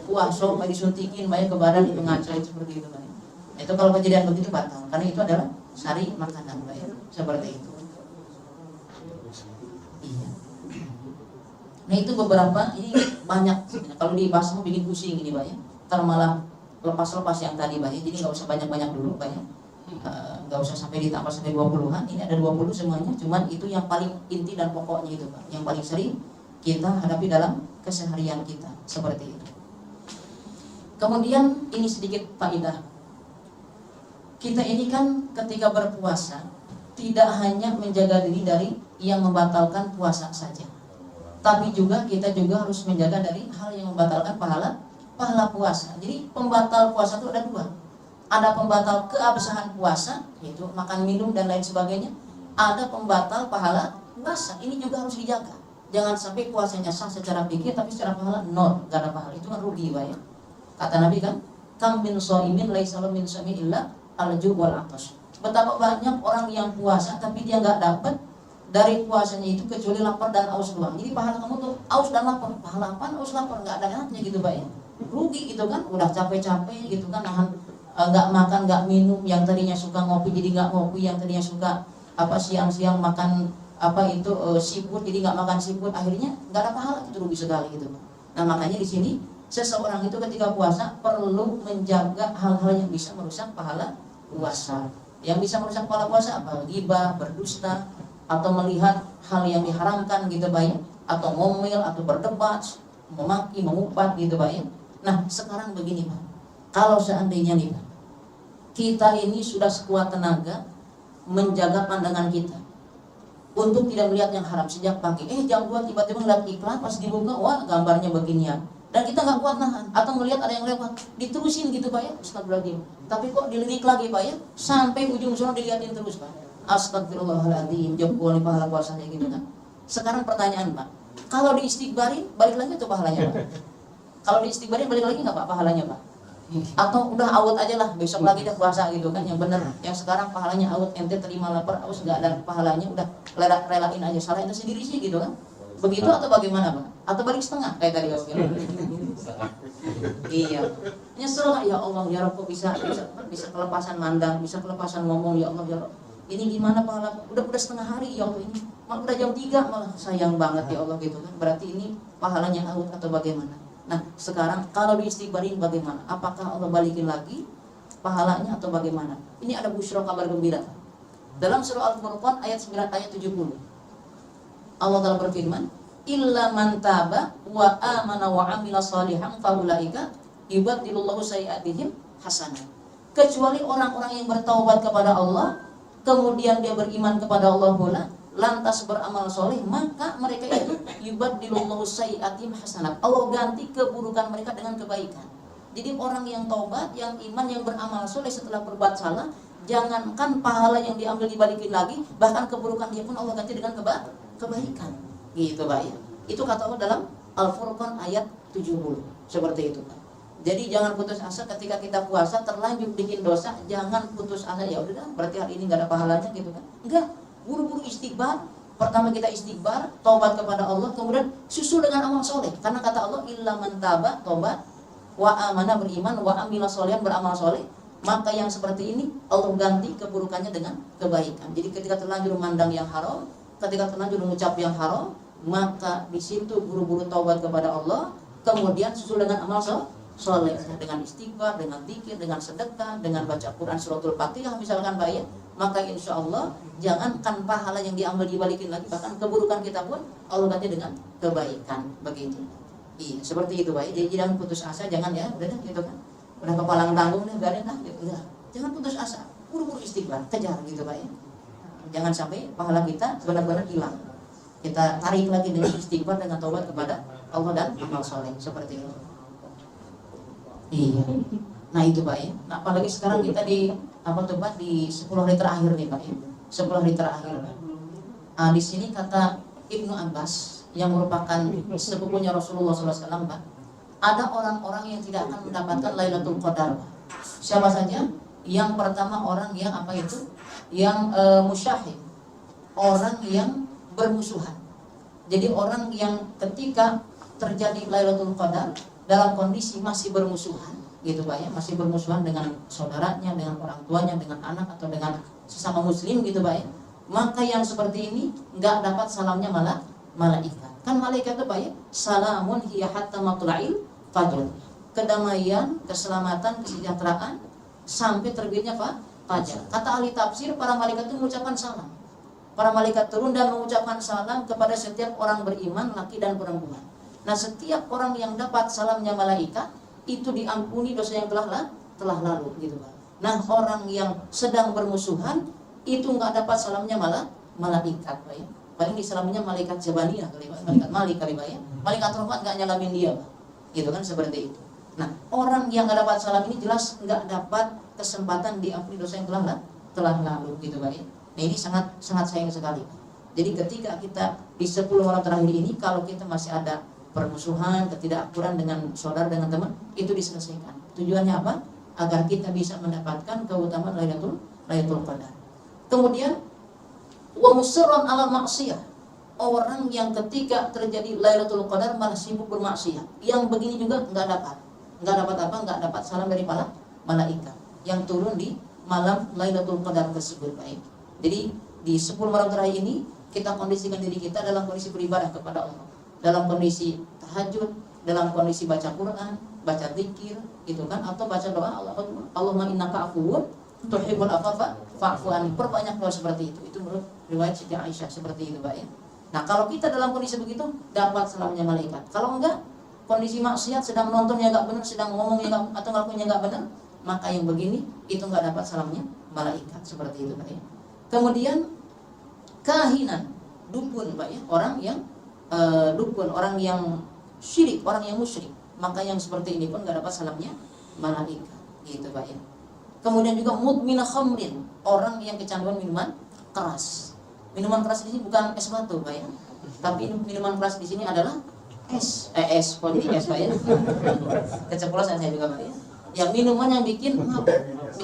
Kuah sop disuntikin Pak ya ke badan, itu ngaca, itu seperti itu Pak ya. Itu kalau kejadian begitu batal, karena itu adalah sari makanan Pak ya. Seperti itu. Iya. Nah itu beberapa, ini banyak. Kalau dibahas mau bikin pusing ini Pak ya. Ntar malah lepas-lepas yang tadi Pak ya. Jadi nggak usah banyak-banyak dulu Pak ya. Nggak usah sampai ditambah sampai 20-an. Ini ada 20 semuanya. Cuman itu yang paling inti dan pokoknya itu Pak, yang paling sering kita hadapi dalam keseharian kita. Seperti itu. Kemudian ini sedikit faedah. Kita ini kan ketika berpuasa tidak hanya menjaga diri dari yang membatalkan puasa saja, tapi juga kita juga harus menjaga dari hal yang membatalkan pahala puasa. Jadi pembatal puasa itu ada dua. Ada pembatal keabsahan puasa, yaitu makan minum dan lain sebagainya. Ada pembatal pahala puasa. Ini juga harus dijaga. Jangan sampai puasanya sah secara fikih tapi secara pahala nol, gak ada pahala. Itu kan rugi, Pak ya. Kata Nabi kan, kam min shaimin laisa lahu min shaimin illa al-ju' wal 'atash. Betapa banyak orang yang puasa tapi dia nggak dapat dari puasanya itu kecuali lapar dan aus doang. Jadi pahala kamu tuh aus dan lapar. Pahala apa? Aus lapar, nggak ada enaknya gitu, Pak ya. Rugi gitu kan, udah capek-capek gitu kan, nahan nggak makan, nggak minum, yang tadinya suka ngopi jadi nggak ngopi, yang tadinya suka siang-siang makan seafood jadi nggak makan seafood, akhirnya nggak ada pahala, itu rugi sekali gitu. Nah makanya di sini seseorang itu ketika puasa perlu menjaga hal-hal yang bisa merusak pahala puasa. Yang bisa merusak pahala puasa apa? Ghibah, berdusta, atau melihat hal yang diharamkan gitu Pak ya, atau ngomel, atau berdebat, memaki, mengupat gitu Pak ya. Nah sekarang begini Pak, kalau seandainya nih Pak, kita ini sudah sekuat tenaga menjaga pandangan kita untuk tidak melihat yang haram sejak pagi. Jam 2 tiba-tiba ngeliat iklan, pas dibuka, wah gambarnya beginian. Dan kita nggak kuat nahan, atau melihat ada yang lewat, diterusin gitu Pak ya, astagfirullahaladzim. Tapi kok dilirik lagi Pak ya, sampai ujung sana dilihatin terus Pak. Astagfirullahaladzim, jebol nih pahala puasanya gitu kan. Sekarang pertanyaan Pak, kalau diistighbarin, balik lagi tuh pahalanya Pak? Kalau diistighbarin, balik lagi nggak Pak pahalanya Pak? Atau udah awet aja lah, besok lagi dah puasa gitu kan, yang bener. Yang sekarang pahalanya awet, ente terima lapar, aus nggak ada pahalanya, udah relain aja, salah ente sendiri sih gitu kan. Begitu atau bagaimana Pak? Atau balik setengah kayak tadi Pak? Iya, nyesel nggak ya Allah, ya Rabb, bisa kelepasan mandang, bisa kelepasan ngomong, ya Allah, ya Rabb, ini gimana pahala? Udah setengah hari ya Allah, ini malah udah jam 3 malah, sayang banget ya Allah gitu kan. Berarti ini pahalanya awet atau bagaimana? Nah sekarang kalau diistighbarin bagaimana? Apakah Allah balikin lagi pahalanya atau bagaimana? Ini ada busyra, kabar gembira. Dalam surah Al-Furqan ayat 9 ayat 70, Allah Ta'ala berfirman, illa man taba wa amana wa amila salihan faulaika yubaddilullahu sayiatihim hasanat. Kecuali orang-orang yang bertaubat kepada Allah, kemudian dia beriman kepada Allah pula, lantas beramal soleh, maka mereka itu yubaddilullahu sayiatihim hasanat. Allah ganti keburukan mereka dengan kebaikan. Jadi orang yang taubat, yang iman, yang beramal soleh setelah berbuat salah, jangankan pahala yang diambil dibalikin lagi, bahkan keburukan dia pun Allah ganti dengan kebaikan. Gitu Pak ya. Itu kata Allah dalam Al-Furqan ayat 70. Seperti itu Pak. Jadi jangan putus asa ketika kita puasa terlanjur bikin dosa, jangan putus asa, ya udah berarti hari ini enggak ada pahalanya gitu kan. Enggak, buru-buru istighfar. Pertama kita istighfar, taubat kepada Allah, kemudian susul dengan amal soleh. Karena kata Allah, illa man taba, taubat, wa amana, beriman, wa amila sholihan, beramal soleh, maka yang seperti ini Allah ganti keburukannya dengan kebaikan. Jadi ketika terlanjur memandang yang haram, ketika terlanjur mengucap yang haram, maka di situ buru-buru taubat kepada Allah, kemudian susul dengan amal soleh, dengan istighfar, dengan zikir, dengan sedekah, dengan baca Quran suratul Fatihah misalkan Pak ya, maka insya Allah jangankan pahala yang diambil dibalikin lagi, bahkan keburukan kita pun Allah ganti dengan kebaikan. Begitu. Iya, seperti itu Pak. Jadi jangan putus asa, jangan ya, udah gitu kan. Udah kepalang tanggung nih, biarin lah gitu. Udah. Jangan putus asa, buru-buru istighfar, kejar gitu Pak ya. Jangan sampai pahala kita benar-benar hilang. Kita tarik lagi dengan istighfar, dengan taubat kepada Allah dan amal soleh, seperti itu. Iya. Nah itu Pak ya. Nah apalagi sekarang kita di di 10 hari terakhir nih Pak ya. 10 hari terakhir. Di sini kata Ibnu Abbas yang merupakan sepupunya Rasulullah SAW Pak, ada orang-orang yang tidak akan mendapatkan Lailatul Qadar. Siapa saja? Yang pertama orang yang Yang musyahid, orang yang bermusuhan. Jadi orang yang ketika terjadi Lailatul Qadar dalam kondisi masih bermusuhan, gitu Pak ya, masih bermusuhan dengan saudaranya, dengan orang tuanya, dengan anak atau dengan sesama muslim gitu Pak ya. Maka yang seperti ini nggak dapat salamnya malaikat. Kan malaikat itu Pak ya, salamun hiya hatta matla'il fajr. Kedamaian, keselamatan, kesejahteraan sampai terbitnya fajar. Kata ahli tafsir, para malaikat itu mengucapkan salam. Para malaikat turun dan mengucapkan salam kepada setiap orang beriman, laki dan perempuan. Nah, setiap orang yang dapat salamnya malaikat itu diampuni dosa yang telah lalu, gitu Pak. Nah, orang yang sedang bermusuhan itu nggak dapat salamnya malaikat, Pak ya. Paling disalaminnya malaikat Jabaniyah kali Pak, malaikat Malik kali Pak ya. Malaikat rahmat nggak nyalamin dia Pak. Gitu kan seperti itu. Nah, orang yang nggak dapat salam ini jelas nggak dapat kesempatan diampuni dosa yang telah lalu gitu Pak ya. Nah, ini sangat sayang sekali. Jadi ketika kita di 10 malam terakhir ini, kalau kita masih ada permusuhan, ketidakakuran dengan saudara, dengan teman, itu diselesaikan. Tujuannya apa? Agar kita bisa mendapatkan keutamaan Lailatul Qadar. Kemudian wa musirron ala maksiyah, orang yang ketika terjadi Lailatul Qadar malah sibuk bermaksiat, yang begini juga nggak dapat salam dari para malaikat yang turun di malam Lailatul Qadar tersebut. Baik. Jadi di 10 malam terakhir ini kita kondisikan diri kita dalam kondisi beribadah kepada Allah, dalam kondisi tahajud, dalam kondisi baca Quran, baca zikir, gitu kan, atau baca doa Allahumma innaka afuwun tuhibbul afwa fa'fu anni. Perbanyak doa seperti itu. Itu menurut riwayat Siti Aisyah seperti itu, Pak ya. Nah, kalau kita dalam kondisi begitu dapat salamnya malaikat. Kalau enggak, kondisi maksiat, sedang nontonnya enggak benar, sedang ngomongnya enggak atau ngelakuinnya enggak benar, maka yang begini itu enggak dapat salamnya malaikat seperti itu, Pak ya. Kemudian kahinan, dukun, Pak ya, orang yang dukun, orang yang syirik, orang yang musyrik, maka yang seperti ini pun enggak dapat salamnya malaikat, gitu Pak ya. Kemudian juga mudmin khamrin, orang yang kecanduan minuman keras. Minuman keras di sini bukan es batu, Pak ya. Tapi minuman keras di sini adalah es Pak ya. Keceplosan saya juga, Pak ya. Yang minuman yang bikin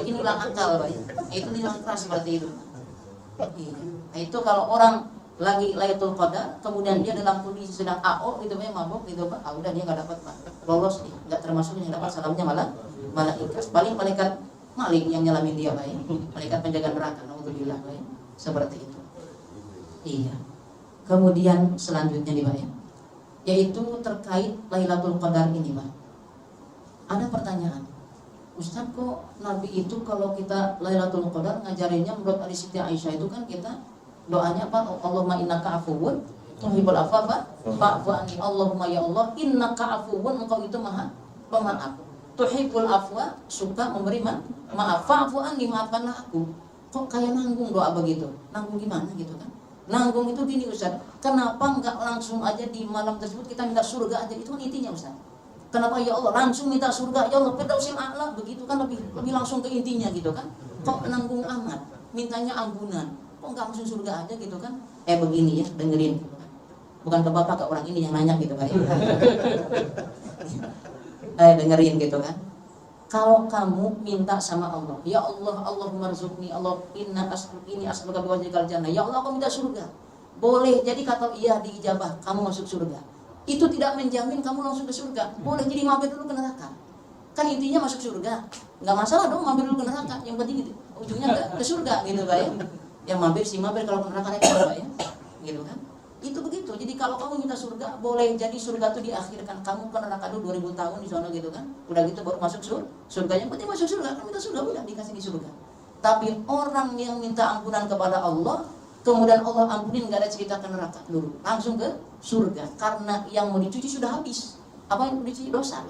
hilang akal, Pak ya. Itu minuman keras seperti itu. Nah, itu kalau orang lagi Lailatul Qadar, kemudian dia dalam kondisi sedang AO gitu Pak, mabuk gitu Pak, udah dia nggak dapat Pak, lolos nih, nggak termasuk yang dapat salamnya malah malaikat. Paling malaikat Malik yang nyalamin dia Pak ya, malaikat penjaga neraka, naudzubillah Pak ya, seperti itu. Iya. Kemudian selanjutnya nih Pak ya, yaitu terkait Lailatul Qadar ini Pak. Ada pertanyaan, Ustaz, kok Nabi itu kalau kita Lailatul Qadar ngajarinnya menurut hadis Siti Aisyah itu kan kita doanya apa? Allahumma innaka afuwun tuhibbul afwa fa'fu anni. Allahumma ya Allah innaka afuwun, engkau itu maha pemaaf. Tuhibbul afwa, suka memberi maaf. Fa'fu anni, maafkanlah aku. Kok kayak nanggung doa begitu? Nanggung gimana gitu kan? Nanggung itu gini Ustaz, kenapa enggak langsung aja di malam tersebut kita minta surga aja? Itu kan intinya Ustaz. Kenapa ya Allah langsung minta surga, ya Allah firdausil a'la, begitu kan lebih langsung ke intinya gitu kan? Kok nanggung amat, mintanya ampunan, kok nggak langsung surga aja gitu kan? Begini ya, dengerin gitu kan. Bukan ke bapak, ke orang ini yang nanya gitu kan. Dengerin gitu kan. Kalau kamu minta sama Allah, ya Allah, Allahumma rzuqni, Allah ini as'aluka biwajhikal jannah, ya Allah aku minta surga. Boleh jadi kata iya diijabah, kamu masuk surga. Itu tidak menjamin kamu langsung ke surga. Boleh jadi mampir dulu ke neraka. Kan intinya masuk surga. Enggak masalah dong mampir dulu ke neraka. Yang penting gitu, ujungnya ke surga gitu Pak ya. Yang mampir kalau ke neraka naik Pak ya. Gitu kan. Itu begitu. Jadi kalau kamu minta surga, boleh jadi surga itu diakhirkan. Kamu ke neraka dulu 2000 tahun di sana gitu kan. Udah gitu baru masuk surga. Yang penting masuk surga, kan minta surga udah dikasih di surga. Tapi orang yang minta ampunan kepada Allah, kemudian Allah ampunin, nggak ada cerita ke neraka dulu, langsung ke surga, karena yang mau dicuci sudah habis. Apa yang mau dicuci? Dosa.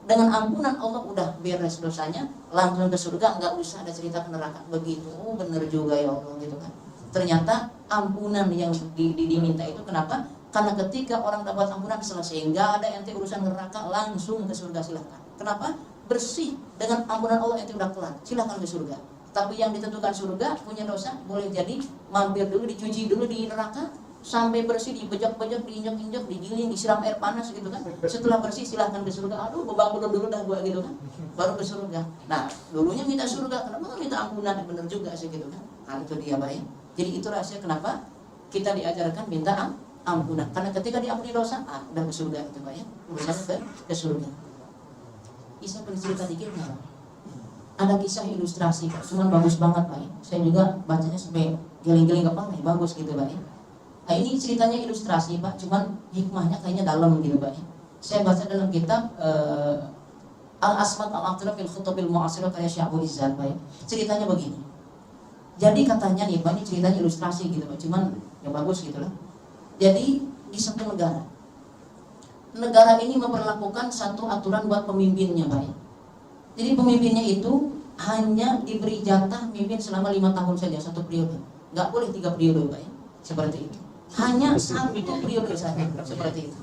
Dengan ampunan Allah udah beres dosanya, langsung ke surga, nggak usah ada cerita ke neraka. Begitu, bener juga ya Allah gitu kan. Ternyata ampunan yang diminta itu kenapa? Karena ketika orang dapat ampunan selesai, nggak ada ente urusan neraka, langsung ke surga silahkan. Kenapa? Bersih dengan ampunan Allah ente udah kelar, silahkan ke surga. Tapi yang ditentukan surga punya dosa, boleh jadi mampir dulu, dicuci dulu di neraka sampai bersih, dibejak-bejak, diinjak-injak, digiling, disiram air panas gitu kan. Setelah bersih silahkan ke surga. Aduh, bebang dulu dah gua gitu kan. Baru ke surga. Nah, dulunya minta surga, kenapa enggak minta ampunan? Bener juga sih gitu kan. Nah, itu dia Pak ya. Jadi itu rahasia kenapa kita diajarkan minta ampunan. Karena ketika diampuni dosa, udah ke surga itu Pak ya. Urusannya ke surga. Bisa bercerita dikit enggak, Pak? Ada kisah ilustrasi Pak, cuman bagus banget Pak ya. Saya juga bacanya sampai geling-geling kepala, bagus gitu Pak ya. Nah ini ceritanya ilustrasi Pak, cuman hikmahnya kayaknya dalam gitu Pak ya. Saya baca dalam kitab Al-Asmat Al-Aqrab fil Khutubil Mu'asirah karya Syekh Abu Izzat Pak ya. Ceritanya begini. Jadi katanya nih Pak, ini ceritanya ilustrasi gitu Pak, cuman ya bagus gitu lah. Jadi di satu negara ini memperlakukan satu aturan buat pemimpinnya Pak ya. Jadi pemimpinnya itu hanya diberi jatah mimpin selama 5 tahun saja, satu periode. Nggak boleh 3 periode Pak ya. Seperti itu. Hanya satu periode saja seperti itu.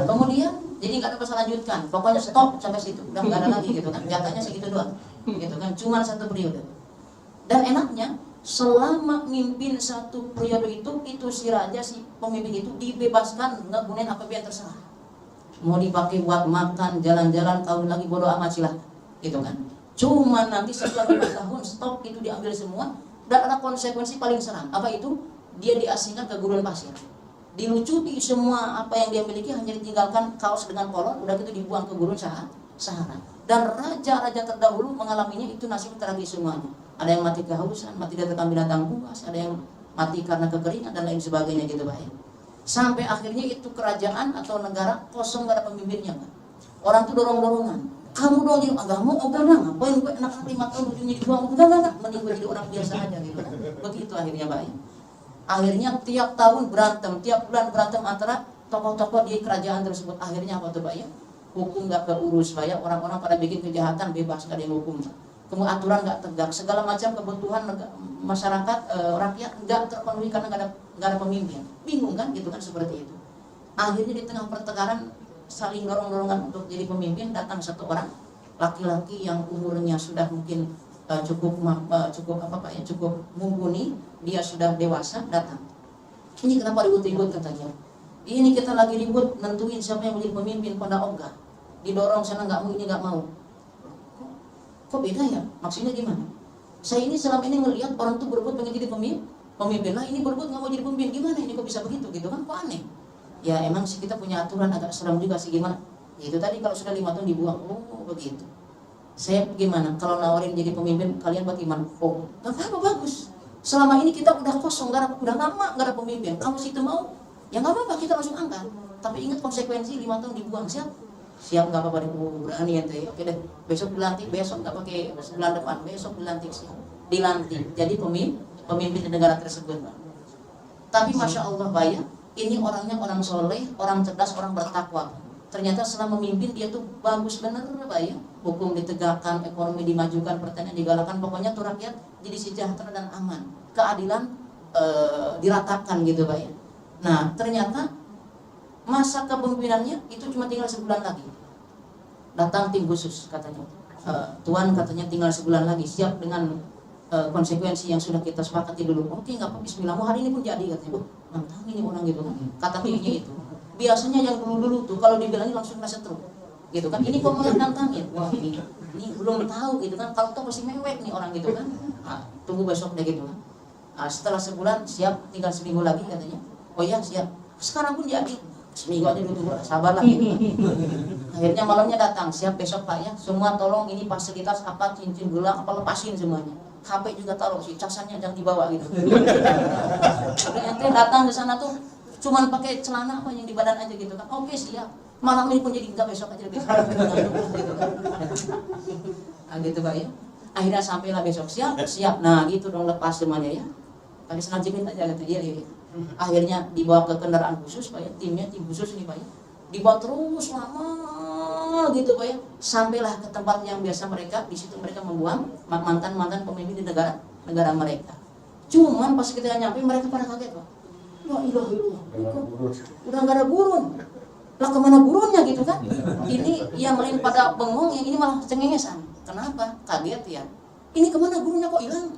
Kemudian jadi nggak dapat lanjutkan, pokoknya stop sampai situ, udah nggak ada lagi gitu kan, jatahnya segitu doang, gitu kan, cuma satu periode. Dan enaknya selama mimpin satu periode itu si raja, si pemimpin itu dibebaskan, nggak gunain APBN terserah, mau dipakai buat makan, jalan-jalan, tahun lagi bodo amat silahkan, gitu kan. Cuma nanti setelah 5 tahun stop itu diambil semua, dan ada konsekuensi paling seram. Apa itu? Dia diasingkan ke gurun pasir, dilucuti semua apa yang dia miliki, hanya ditinggalkan kaos dengan kolor, udah gitu dibuang ke gurun Sahara. Dan raja-raja terdahulu mengalaminya, itu nasib tragis semuanya. Ada yang mati kehausan, mati diterkam binatang buas, ada yang mati karena kekeringan dan lain sebagainya gitu Pak. Sampai akhirnya itu kerajaan atau negara kosong, gak ada pemimpinnya Pak. Orang tuh dorong-dorongan, kamu dong jadi agama, ngapain gue enak 5 tahun ujungnya dibuang, enggak, mending gue jadi orang biasa aja gitu kan. Begitu akhirnya Pak. Akhirnya tiap tahun berantem, tiap bulan berantem antara tokoh-tokoh di kerajaan tersebut. Akhirnya apa tuh Pak ya? Hukum gak keurus Pak ya, orang-orang pada bikin kejahatan bebas, gak ada yang hukum. Kemudian aturan gak tegak, segala macam kebutuhan masyarakat, rakyat gak terpenuhi karena gak ada pemimpin. Bingung kan gitu kan, seperti itu. Akhirnya di tengah pertengkaran saling dorong-dorongan untuk jadi pemimpin, datang satu orang laki-laki yang umurnya sudah mungkin cukup mumpuni, dia sudah dewasa, datang. Ini kenapa ribut-ribut katanya? Ini kita lagi ribut nentuin siapa yang menjadi pemimpin, pada ogah. Didorong sana nggak mau, ini nggak mau. Kok beda ya? Maksudnya gimana? Saya ini selama ini ngelihat orang tuh berebut pengen jadi pemimpin lah, ini berebut nggak mau jadi pemimpin, gimana ini kok bisa begitu gitu kan? Kok aneh? Ya emang sih kita punya aturan agak seram juga sih, gimana? Itu tadi kalau sudah 5 tahun dibuang, oh begitu. Saya gimana? Kalau nawarin jadi pemimpin, kalian bagaimana? Oh, gak apa-apa, bagus. Selama ini kita udah kosong, udah lama gak ada pemimpin. Kamu situ mau? Ya gak apa-apa, kita langsung angkat. Tapi ingat konsekuensi, 5 tahun dibuang. Siap gak apa-apa, berani ente. Oke deh, besok dilantik, besok gak pakai bulan depan, besok dilantik, siap. Dilantik, jadi pemimpin di negara tersebut. Tapi Masya Allah Pak ya, ini orangnya orang soleh, orang cerdas, orang bertakwa. Ternyata selama memimpin dia tuh bagus bener Pak ya. Hukum ditegakkan, ekonomi dimajukan, pertanian digalakan, pokoknya tuh rakyat jadi sejahtera dan aman. Keadilan diratakan gitu Pak ya. Nah ternyata masa kepemimpinannya itu cuma tinggal sebulan lagi. Datang tim khusus katanya, Tuan katanya tinggal sebulan lagi, siap dengan konsekuensi yang sudah kita sepakati dulu. Oke nggak apa, bismillah, mau hari ini pun jadi katanya. Nantang ini orang gitu kan, kata pilihnya itu. Biasanya yang dulu-dulu tuh kalau dibilangin langsung kena setrum gitu kan, ini kok malah nantangin, wah ini belum tahu gitu kan, kalau tahu pasti mewek nih orang gitu kan. Tunggu besok deh gitu kan. Setelah sebulan siap, tinggal seminggu lagi katanya. Oh iya siap, sekarang pun jadi, seminggu aja dulu, sabarlah gitu kan. Akhirnya malamnya datang, siap besok Pak ya, semua tolong ini fasilitas apa, cincin gelang apa, lepasin semuanya. HP juga taruh, si casannya jangan dibawa gitu. Udah ente datang ke sana tuh cuman pakai celana apa yang di badan aja gitu kan. Oke siap, malam ini pun jadi enggak, besok aja besok gitu kan. Nah gitu Pak ya. Akhirnya sampailah besok, siap. Nah gitu dong, lepas semuanya ya. Pakai senang jepit aja gitu. Iya. Akhirnya dibawa ke kendaraan khusus Pak ya, tim khusus ini Pak ya. Dibawa terus lama gitu Pak ya. Sampailah ke tempat yang biasa mereka, di situ mereka membuang mantan pemimpin di negara mereka. Cuman pas kita nyampe mereka pada kaget Pak. Ya ilah, udah nggak ada gurun. Lah kemana gurunnya gitu kan? Ini yang lain pada bengong, yang ini malah cengengesan. Kenapa? Kaget ya. Ini kemana gurunnya kok hilang?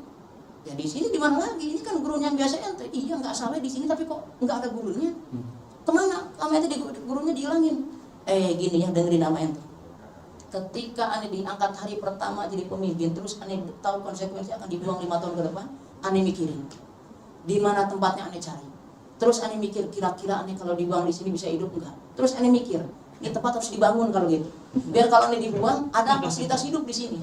Ya di sini di mana lagi? Ini kan gurun yang biasa ente. Iya nggak salah di sini, tapi kok nggak ada gurunnya? Kemana? Kamu ente gurunnya dihilangin. Gini ya, dengerin nama ente. Ketika ane diangkat hari pertama jadi pemimpin, terus ane tahu konsekuensi akan dibuang 5 tahun ke depan, ane mikirin di mana tempatnya ane cari. Terus ane mikir, kira-kira ane kalau dibuang di sini bisa hidup enggak? Terus ane mikir, ini tempat harus dibangun kalau gitu. Biar kalau ane dibuang ada fasilitas hidup di sini.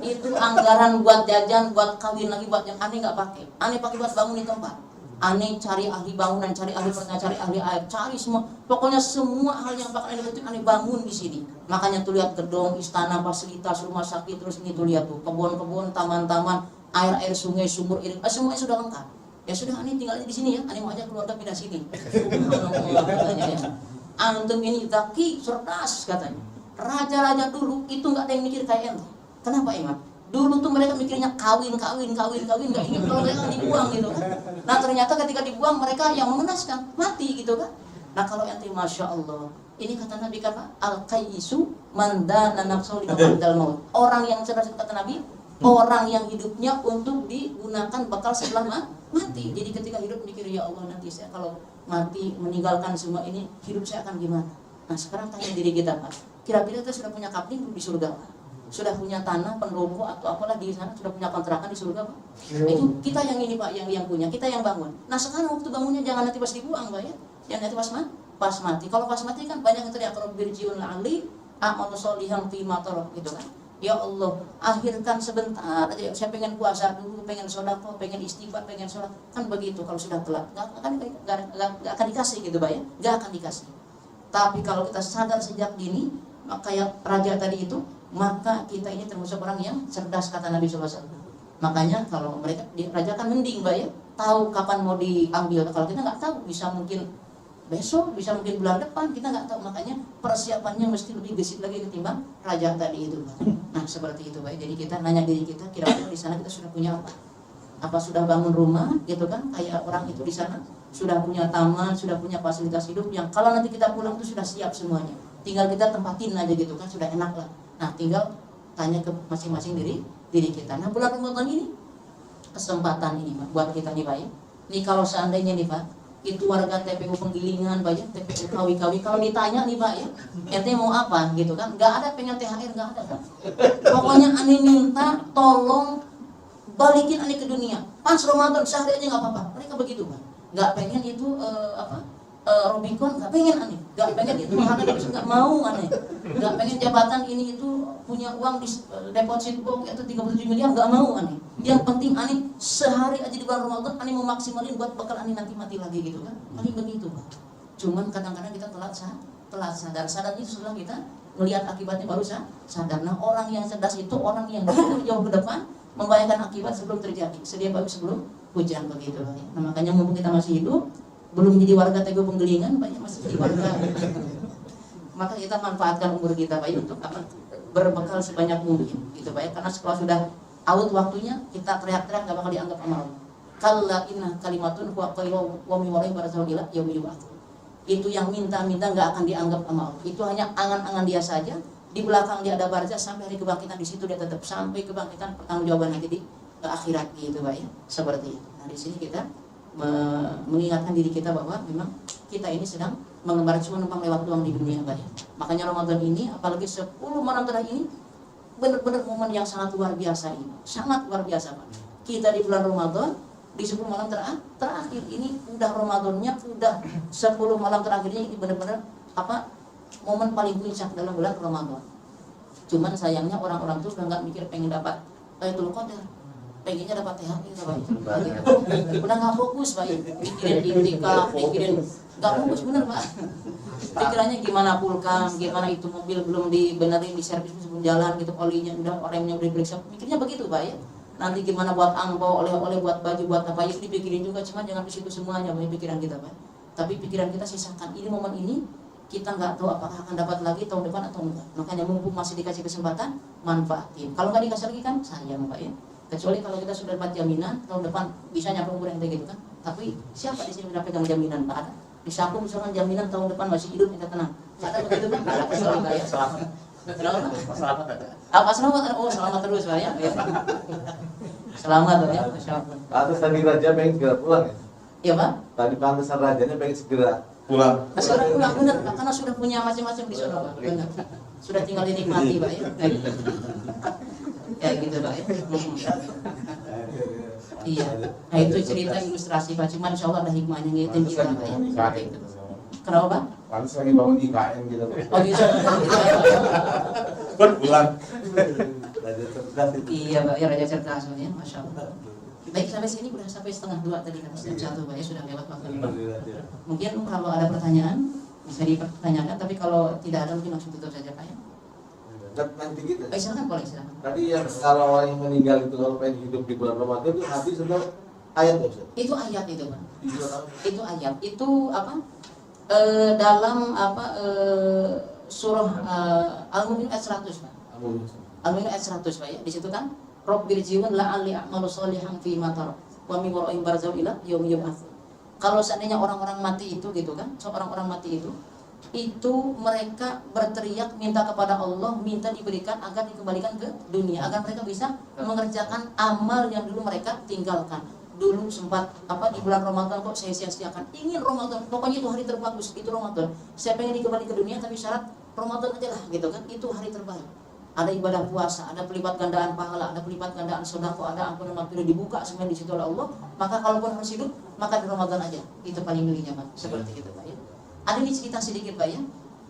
Itu anggaran buat jajan, buat kawin lagi, buat yang ane nggak pakai. Ane pakai buat bangunin tempat. Ane cari ahli bangunan, cari ahli pertanian, cari ahli air, cari semua. Pokoknya semua hal yang bakal ane butuhin ane bangun di sini. Makanya tuh lihat gedung, istana, fasilitas, rumah sakit, terus ini tuh lihat tuh kebun-kebun, taman-taman, air sungai, sumur, irigasi, semuanya sudah lengkap. Ya sudah, ane tinggalnya di sini ya, ane mau aja keluarga pindah sini. Katanya ya. Antum ini zaki, cerdas katanya. Raja-raja dulu itu nggak ada yang mikir kayak ente. Kenapa Imam? Dulu tuh mereka mikirnya kawin, nggak ingat kalau mereka dibuang gitu kan. Nah ternyata ketika dibuang mereka yang mengenaskan, mati gitu kan. Nah kalau ente masya Allah, ini kata Nabi kan al-qayyisu mandana nafsu liqabdal maut. Orang yang cerdas kata Nabi, orang yang hidupnya untuk digunakan bekal setelah mati. Jadi ketika hidup mikir ya Allah nanti saya kalau mati meninggalkan semua ini hidup saya akan gimana. Nah sekarang tanya diri kita Pak, kira-kira kita sudah punya kapling di surga Pak? Sudah punya tanah pendopo atau apalah di sana, sudah punya kontrakan di surga Pak? Itu kita yang ini Pak, yang punya, kita yang bangun. Nah sekarang waktu bangunnya jangan nanti pas dibuang Pak ya, jangan nanti pas mati. Kalau pas mati kan banyak yang teriak Rabbirji'un la'ali a'malu sholihan fi ma tarak gitu kan. Ya Allah, akhirkan sebentar aja. Saya pengen puasa dulu, pengen sedekah, pengen istighfar, pengen sholat. Kan begitu kalau sudah telat, nggak akan dikasih gitu Pak ya, nggak akan dikasih. Tapi kalau kita sadar sejak dini, maka yang raja tadi itu, maka kita ini termasuk orang yang cerdas kata Nabi SAW. Makanya kalau mereka raja kan mending Mbak ya, tahu kapan mau diambil. Kalau kita nggak tahu, bisa mungkin besok, bisa mungkin bulan depan, kita nggak tahu. Makanya persiapannya mesti lebih gesit lagi ketimbang raja tadi itu Mbak. Nah seperti itu Mbak. Jadi kita nanya diri kita, kira-kira di sana kita sudah punya apa? Apa sudah bangun rumah gitu kan? Kayak orang itu di sana sudah punya taman, sudah punya fasilitas hidup yang kalau nanti kita pulang itu sudah siap semuanya. Tinggal kita tempatin aja gitu kan, sudah enak lah. Nah tinggal tanya ke masing-masing diri kita. Nah bulan Ramadan ini kesempatan ini Pak, buat kita nih Pak ya. Nih kalau seandainya nih Pak, itu warga TPU Penggilingan Pak ya, TPU Kawi-Kawi, kalau ditanya nih Pak ya, ente mau apa gitu kan, nggak ada pengen THR, nggak ada Pak. Pokoknya ane minta tolong balikin ane ke dunia, pas Ramadan sehari aja nggak apa-apa. Mereka begitu Pak, nggak pengen itu Robicon, nggak pengen aneh, nggak pengen itu mahal, nggak mau aneh, nggak pengen jabatan ini itu punya uang di deposit box itu 37 miliar, nggak mau aneh. Yang penting aneh sehari aja di bulan Ramadan aneh mau maksimalin buat bakal aneh nanti mati lagi gitu kan, paling begitu Pak. Cuman kadang-kadang kita telat sadar itu setelah kita melihat akibatnya baru sadar. Nah orang yang cerdas itu orang yang jauh ke depan membayangkan akibat sebelum terjadi, sedia bagus sebelum hujan begitu Pak. Nah makanya mumpung kita masih hidup, belum jadi warga TPU Penggilingan, banyak masih jadi warga. Maka kita manfaatkan umur kita Pak untuk apa? Berbekal sebanyak mungkin, gitu Pak ya. Karena setelah sudah out waktunya, kita teriak-teriak nggak bakal dianggap amal. Kalla inna kalimatun huwa khairu wa min wara'i barzahun ila yaumil ba'ats. Itu yang minta-minta nggak akan dianggap amal. Itu hanya angan-angan dia saja. Di belakang dia ada barzah sampai hari kebangkitan, di situ dia tetap sampai kebangkitan pertanggungjawaban nanti di akhirat gitu Pak ya. Seperti itu. Nah di sini kita mengingatkan diri kita bahwa memang kita ini sedang mengembara, cuma numpang lewat doang di dunia Pak ya. Makanya Ramadan ini, apalagi 10 malam terakhir ini, benar-benar momen yang sangat luar biasa ini, sangat luar biasa Pak. Kita di bulan Ramadan, di 10 malam terakhir ini, udah Ramadannya, udah 10 malam terakhirnya ini benar-benar apa momen paling puncak dalam bulan Ramadan. Cuman sayangnya orang-orang tuh udah nggak mikir pengen dapat Lailatul Qadar, pengennya dapat THR Pak. Udah nggak fokus Pak, pikirin iktikaf, pikirin nggak fokus bener Pak. Pikirannya gimana pulkam, gimana itu mobil belum dibenerin, di servis sebelum jalan gitu, olinya udah, remnya udah diperiksa, mikirnya begitu Pak ya. Nanti gimana buat angpau, oleh-oleh, buat baju, buat apa itu dipikirin juga, cuman jangan di situ semuanya banyak pikiran kita Pak. Tapi pikiran kita sisakan, ini momen ini kita nggak tahu apakah akan dapat lagi tahun depan atau enggak. Makanya mumpung masih dikasih kesempatan, manfaatin. Kalau nggak dikasih lagi kan sayang Pak ya. Kecuali kalau kita sudah dapat jaminan tahun depan bisa nyampe umur yang gitu kan. Tapi siapa di sini udah pegang jaminan Pak? Ada di saku misalkan jaminan tahun depan masih hidup, kita tenang. Ada begitu kan? Ada kecuali Pak ya. Selamat. Selamat ada. Apa selamat? Oh selamat terus Pak ya. Selamat Pak ya. Pantas tadi raja pengen segera pulang ya? Iya Pak. Tadi pantesan rajanya pengen segera pulang. Sekarang pulang benar Pak, karena sudah punya macam-macam di sana Pak. Benar. Sudah tinggal dinikmati Pak ya. Ya gitu Pak ya. Iya. Nah itu cerita ilustrasi Pak, cuman insya Allah ada hikmahnya ngingetin kita Pak ya. Kenapa Pak? Pantas lagi bangun IKN gitu. Oh gitu. Kan pulang. Raja cerdas itu. Iya Pak, ya raja cerdas ya, masya Allah. Baik sampai sini udah sampai 1:30 tadi kan, setengah 1 Pak ya, sudah lewat waktu. Mungkin kalau ada pertanyaan bisa dipertanyakan, tapi kalau tidak ada mungkin langsung tutup saja Pak ya. Nanti gitu. Silakan boleh silakan. Tadi yang kalau orang yang meninggal itu kalau pengen hidup di bulan Ramadan itu hadis atau ayat ya Ustaz? Itu ayat itu Pak. Iya. Itu ayat. Itu apa? Dalam apa surah Al-Mu'min ayat 100 Pak. Al-Mu'min ayat 100 Pak ya. Di situ kan Rabbirji'un la'alli a'malu sholihan fi ma tarak wa min wara'ihim barzakhun ila yaumi yub'atsun. Kalau seandainya orang-orang mati itu gitu kan, orang-orang mati itu mereka berteriak minta kepada Allah, minta diberikan agar dikembalikan ke dunia, agar mereka bisa mengerjakan amal yang dulu mereka tinggalkan. Dulu sempat di bulan Ramadan kok saya sia-siakan, ingin Ramadan, pokoknya itu hari terbagus, itu Ramadan. Saya pengen kembali ke dunia tapi syarat Ramadan aja lah gitu kan, itu hari terbaik. Ada ibadah puasa, ada pelipat gandaan pahala, ada pelipat gandaan sedekah, ada ampunan maghfirah, dibuka semuanya di situ oleh Allah. Maka kalaupun harus hidup, maka di Ramadan aja. Itu paling milihnya, Pak. Seperti itu, Pak ya. Ada ini cerita sedikit, Pak ya.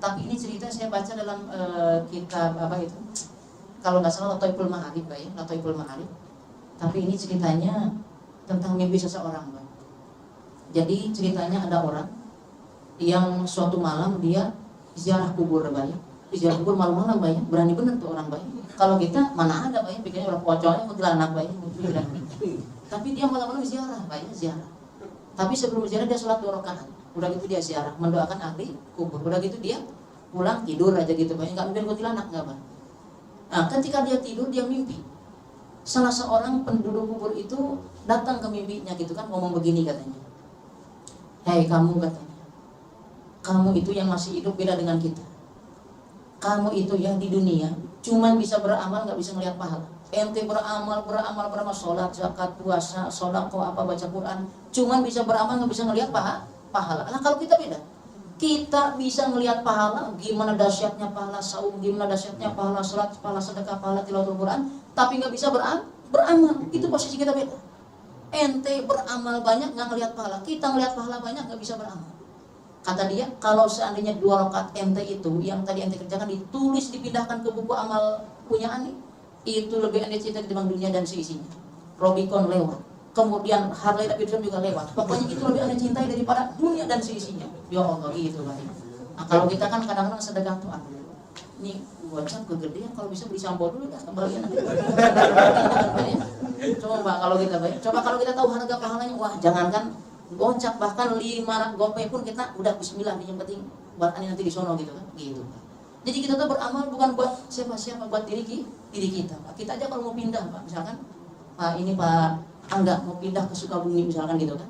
Tapi ini cerita saya baca dalam kitab itu. Kalau nggak salah Lataiful Ma'arif, Pak ya, Lataiful Ma'arif. Tapi ini ceritanya tentang mimpi seseorang, Pak. Jadi ceritanya ada orang yang suatu malam dia ziarah kubur, Pak ya. Ziarah kubur malam-malam, Pak ya. Berani bener tuh orang, Pak ya. Kalau kita mana ada, Pak ya, pikirnya orang pocongnya kuntilanak, Pak ya. Tapi dia malam-malam ziarah, Pak ya, ziarah. Tapi sebelum ziarah dia sholat 2 rakaat. Udah gitu dia ziarah, mendoakan ahli kubur. Udah gitu dia pulang tidur aja gitu, Pak. Enggak mimpi kuntilanak, enggak, Pak. Nah, ketika dia tidur dia mimpi. Salah seorang penduduk kubur itu datang ke mimpinya gitu kan, ngomong begini katanya. Hei kamu, katanya. Kamu itu yang masih hidup beda dengan kita. Kamu itu yang di dunia cuman bisa beramal, nggak bisa ngelihat pahala. Ente beramal, sholat, zakat, puasa, sedekah, baca Quran, cuman bisa beramal, nggak bisa ngelihat pahala. Nah kalau kita beda, kita bisa ngelihat pahala, gimana dahsyatnya pahala saum, gimana dahsyatnya pahala sholat, pahala sedekah, pahala tilawatul Quran, tapi nggak bisa beramal. Itu posisi kita beda. Ente beramal banyak, nggak ngelihat pahala. Kita ngelihat pahala banyak, nggak bisa beramal. Kata dia, kalau seandainya 2 rakaat ente itu yang tadi ente kerjakan ditulis dipindahkan ke buku amal punya ane, itu lebih ente cinta ketimbang dunia dan seisinya. Robicon lewat, kemudian Harley Davidson juga lewat. Pokoknya itu lebih ente cintai daripada dunia dan seisinya. Ya Allah gitu Pak. Nah, kalau kita kan kadang-kadang sedekah tuh, ini gocap kegedean, kalau bisa beli sampo dulu dah kembalian nanti. Coba Pak kalau kita Pak, coba kalau kita tahu harga pahalanya, wah jangankan gocap, bahkan 5 gopay pun kita udah bismillah, yang penting buat ani nanti di sono gitu kan, gitu. Jadi kita tuh beramal bukan buat siapa-siapa, buat diri kita, Pak. Kita aja kalau mau pindah, Pak, misalkan Pak ini Pak Angga mau pindah ke Sukabumi misalkan gitu kan.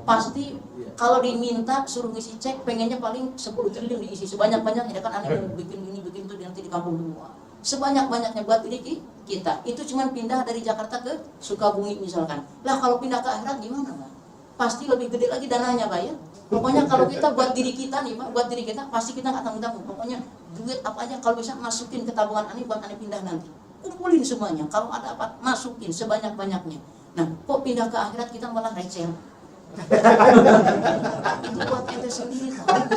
Pasti kalau diminta suruh ngisi cek, pengennya paling 10 triliun diisi sebanyak-banyaknya kan, aneh mau bikin ini bikin itu nanti di kampung semua. Sebanyak-banyaknya buat diri kita. Itu cuma pindah dari Jakarta ke Sukabumi misalkan. Lah kalau pindah ke akhirat gimana, Pak? Pasti lebih gede lagi dananya, Pak ya. Pokoknya kalau kita buat diri kita nih, Pak, buat diri kita pasti kita nggak tanggung-tanggung. Pokoknya duit apa aja kalau bisa masukin ke tabungan ani buat ani pindah nanti. Kumpulin semuanya. Kalau ada apa masukin sebanyak-banyaknya. Nah, kok pindah ke akhirat kita malah receh. Itu buat ente sendiri, Pak.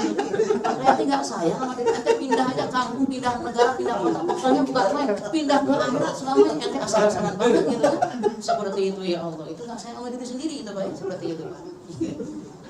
Ente nggak sayang, ente pindah aja kampung, pindah negara, pindah kota. Pokoknya bukan main, pindah ke akhirat selama ente asal-asalan banget gitu kan. Seperti itu ya Allah. Itu nggak sayang sama diri sendiri itu, Pak. Seperti itu, Pak.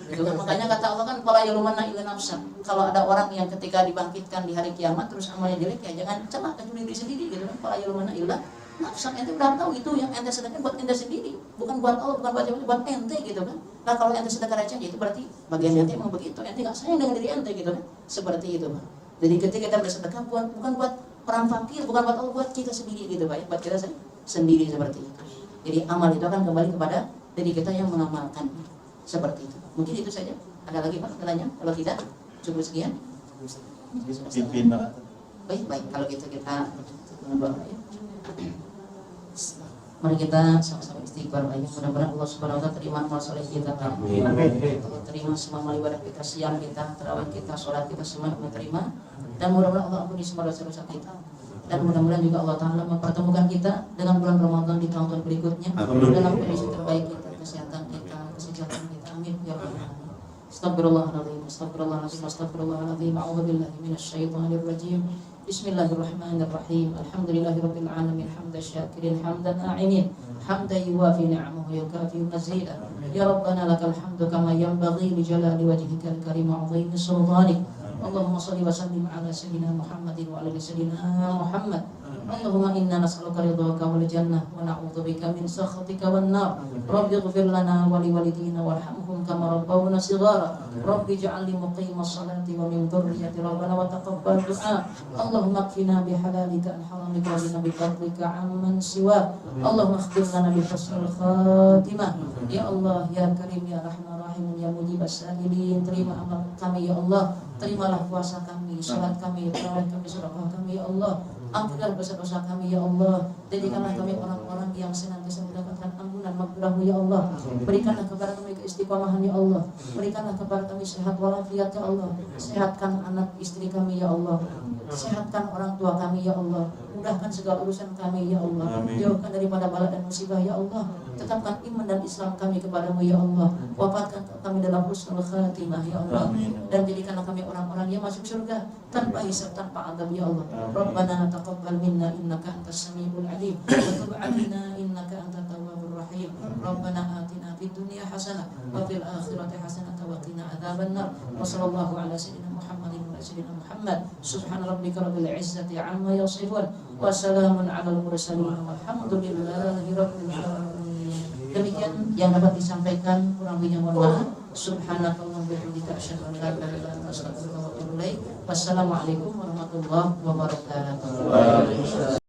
Itu kan, makanya kata Allah kan fala yalumanna illa nafsa. Kalau ada orang yang ketika dibangkitkan di hari kiamat terus amalnya jelek, ya jangan celah kecuali diri sendiri gitu kan. Fala yalumanna illa nafsa. Ente udah tahu itu yang ente sedekahkan buat ente sendiri, bukan buat Allah, bukan buat ente gitu kan. Nah kalau ente sedekah receh itu berarti bagian ente emang begitu, ente nggak sayang dengan diri ente gitu kan. Seperti itu, Pak. Jadi ketika kita bersedekah bukan buat orang fakir, bukan buat Allah, buat kita sendiri gitu, Pak. Buat kita sendiri seperti itu. Jadi amal itu akan kembali kepada diri kita yang mengamalkan. Seperti itu. Mungkin itu saja. Ada lagi Pak pertanyaan? Kalau tidak cukup sekian. Pimpin banget. Baik. Kalau gitu kita berdoa ya. Mari kita sama-sama istighfar aja. Mudah-mudahan Allah Subhanahu wa taala terima amal saleh kita. Amin. Allah terima semua amal ibadah kita, siang kita, tarawih kita, sholat kita semua Allah terima. Dan mudah-mudahan Allah ampuni semua dosa-dosa kita. Dan mudah-mudahan juga Allah Ta'ala mempertemukan kita dengan bulan Ramadan di tahun-tahun berikutnya dalam kondisi terbaik kita, kesehatan kita, kesejahteraan kita. Amin ya rabbal alamin. Astagfirullahaladzim, astagfirullahaladzim, astagfirullahaladzim. A'udzubillahi minasyaitonir rajim. Bismillahirrahmanirrahim. Alhamdulillahirabbil alamin, hamdan syakirin, hamdan na'inin, hamdan yuwafi ni'amahu wa yukafi mazidah. Ya Rabbana lakal hamdu kama yanbaghi li jalali wajhikal karim wa 'azimi sultanik. Allahumma shalli wa sallim ala sayyidina Muhammadin wa ala sayyidina Muhammad Allahumma inna nas'aluka ridhaka wal jannah wa na'udzubika min sakhatika wan nar. Rabbi ighfir lana wa liwalidina warhamhum kama rabbawna shighara. Rabbi ij'alni muqimas salati wa min dhurriyyati rabbana wa taqabbal du'a. Allahumma kfina bihalalika an haramika wa bina bifadlika amman siwa. Allahumma khtim lana bi husnil khatimah. Ya Allah, ya Karim, ya Rahman Rahim, ya Mujibas sa'ilin. Terima amal kami ya Allah. Terimalah puasa kami, salat kami, tarawih kami, sedekah kami ya Allah. Ampunilah dosa-dosa kami ya Allah. Jadikanlah kami orang-orang yang senantiasa mendapatkan ampunan maghfirah-Mu ya Allah. Berikanlah kepada kami keistiqomahan ya Allah. Berikanlah kepada kami sehat walafiat ya Allah. Sehatkan anak istri kami ya Allah. Sehatkan orang tua kami ya Allah. Mudahkan segala urusan kami ya Allah. Jauhkan daripada bala dan musibah ya Allah. Tetapkan iman dan Islam kami kepadamu ya Allah. Wafatkan kami dalam husnul khatimah ya Allah. Dan jadikanlah kami orang-orang yang masuk surga tanpa hisab, tanpa adab ya Allah. Rabbana taqabbal minna innaka antas samiul alim wa tub 'alaina innaka antat tawwabur rahim. Rabbana atina fid dunya hasanah wa fil akhirati hasanah wa qina adzabannar. Wa sallallahu ala sayyidina Muhammadin wa sayyidina Muhammad. Subhana rabbika rabbil izzati 'amma yasifun wa salamun 'alal mursalin walhamdulillahi rabbil alamin. Demikian yang dapat disampaikan, kurang lebihnya mohon maaf. Subhanakallahumma wa bihamdika asyhadu an la ilaha illa anta astaghfiruka wa atubu ilaik. Wassalamualaikum warahmatullahi wabarakatuh.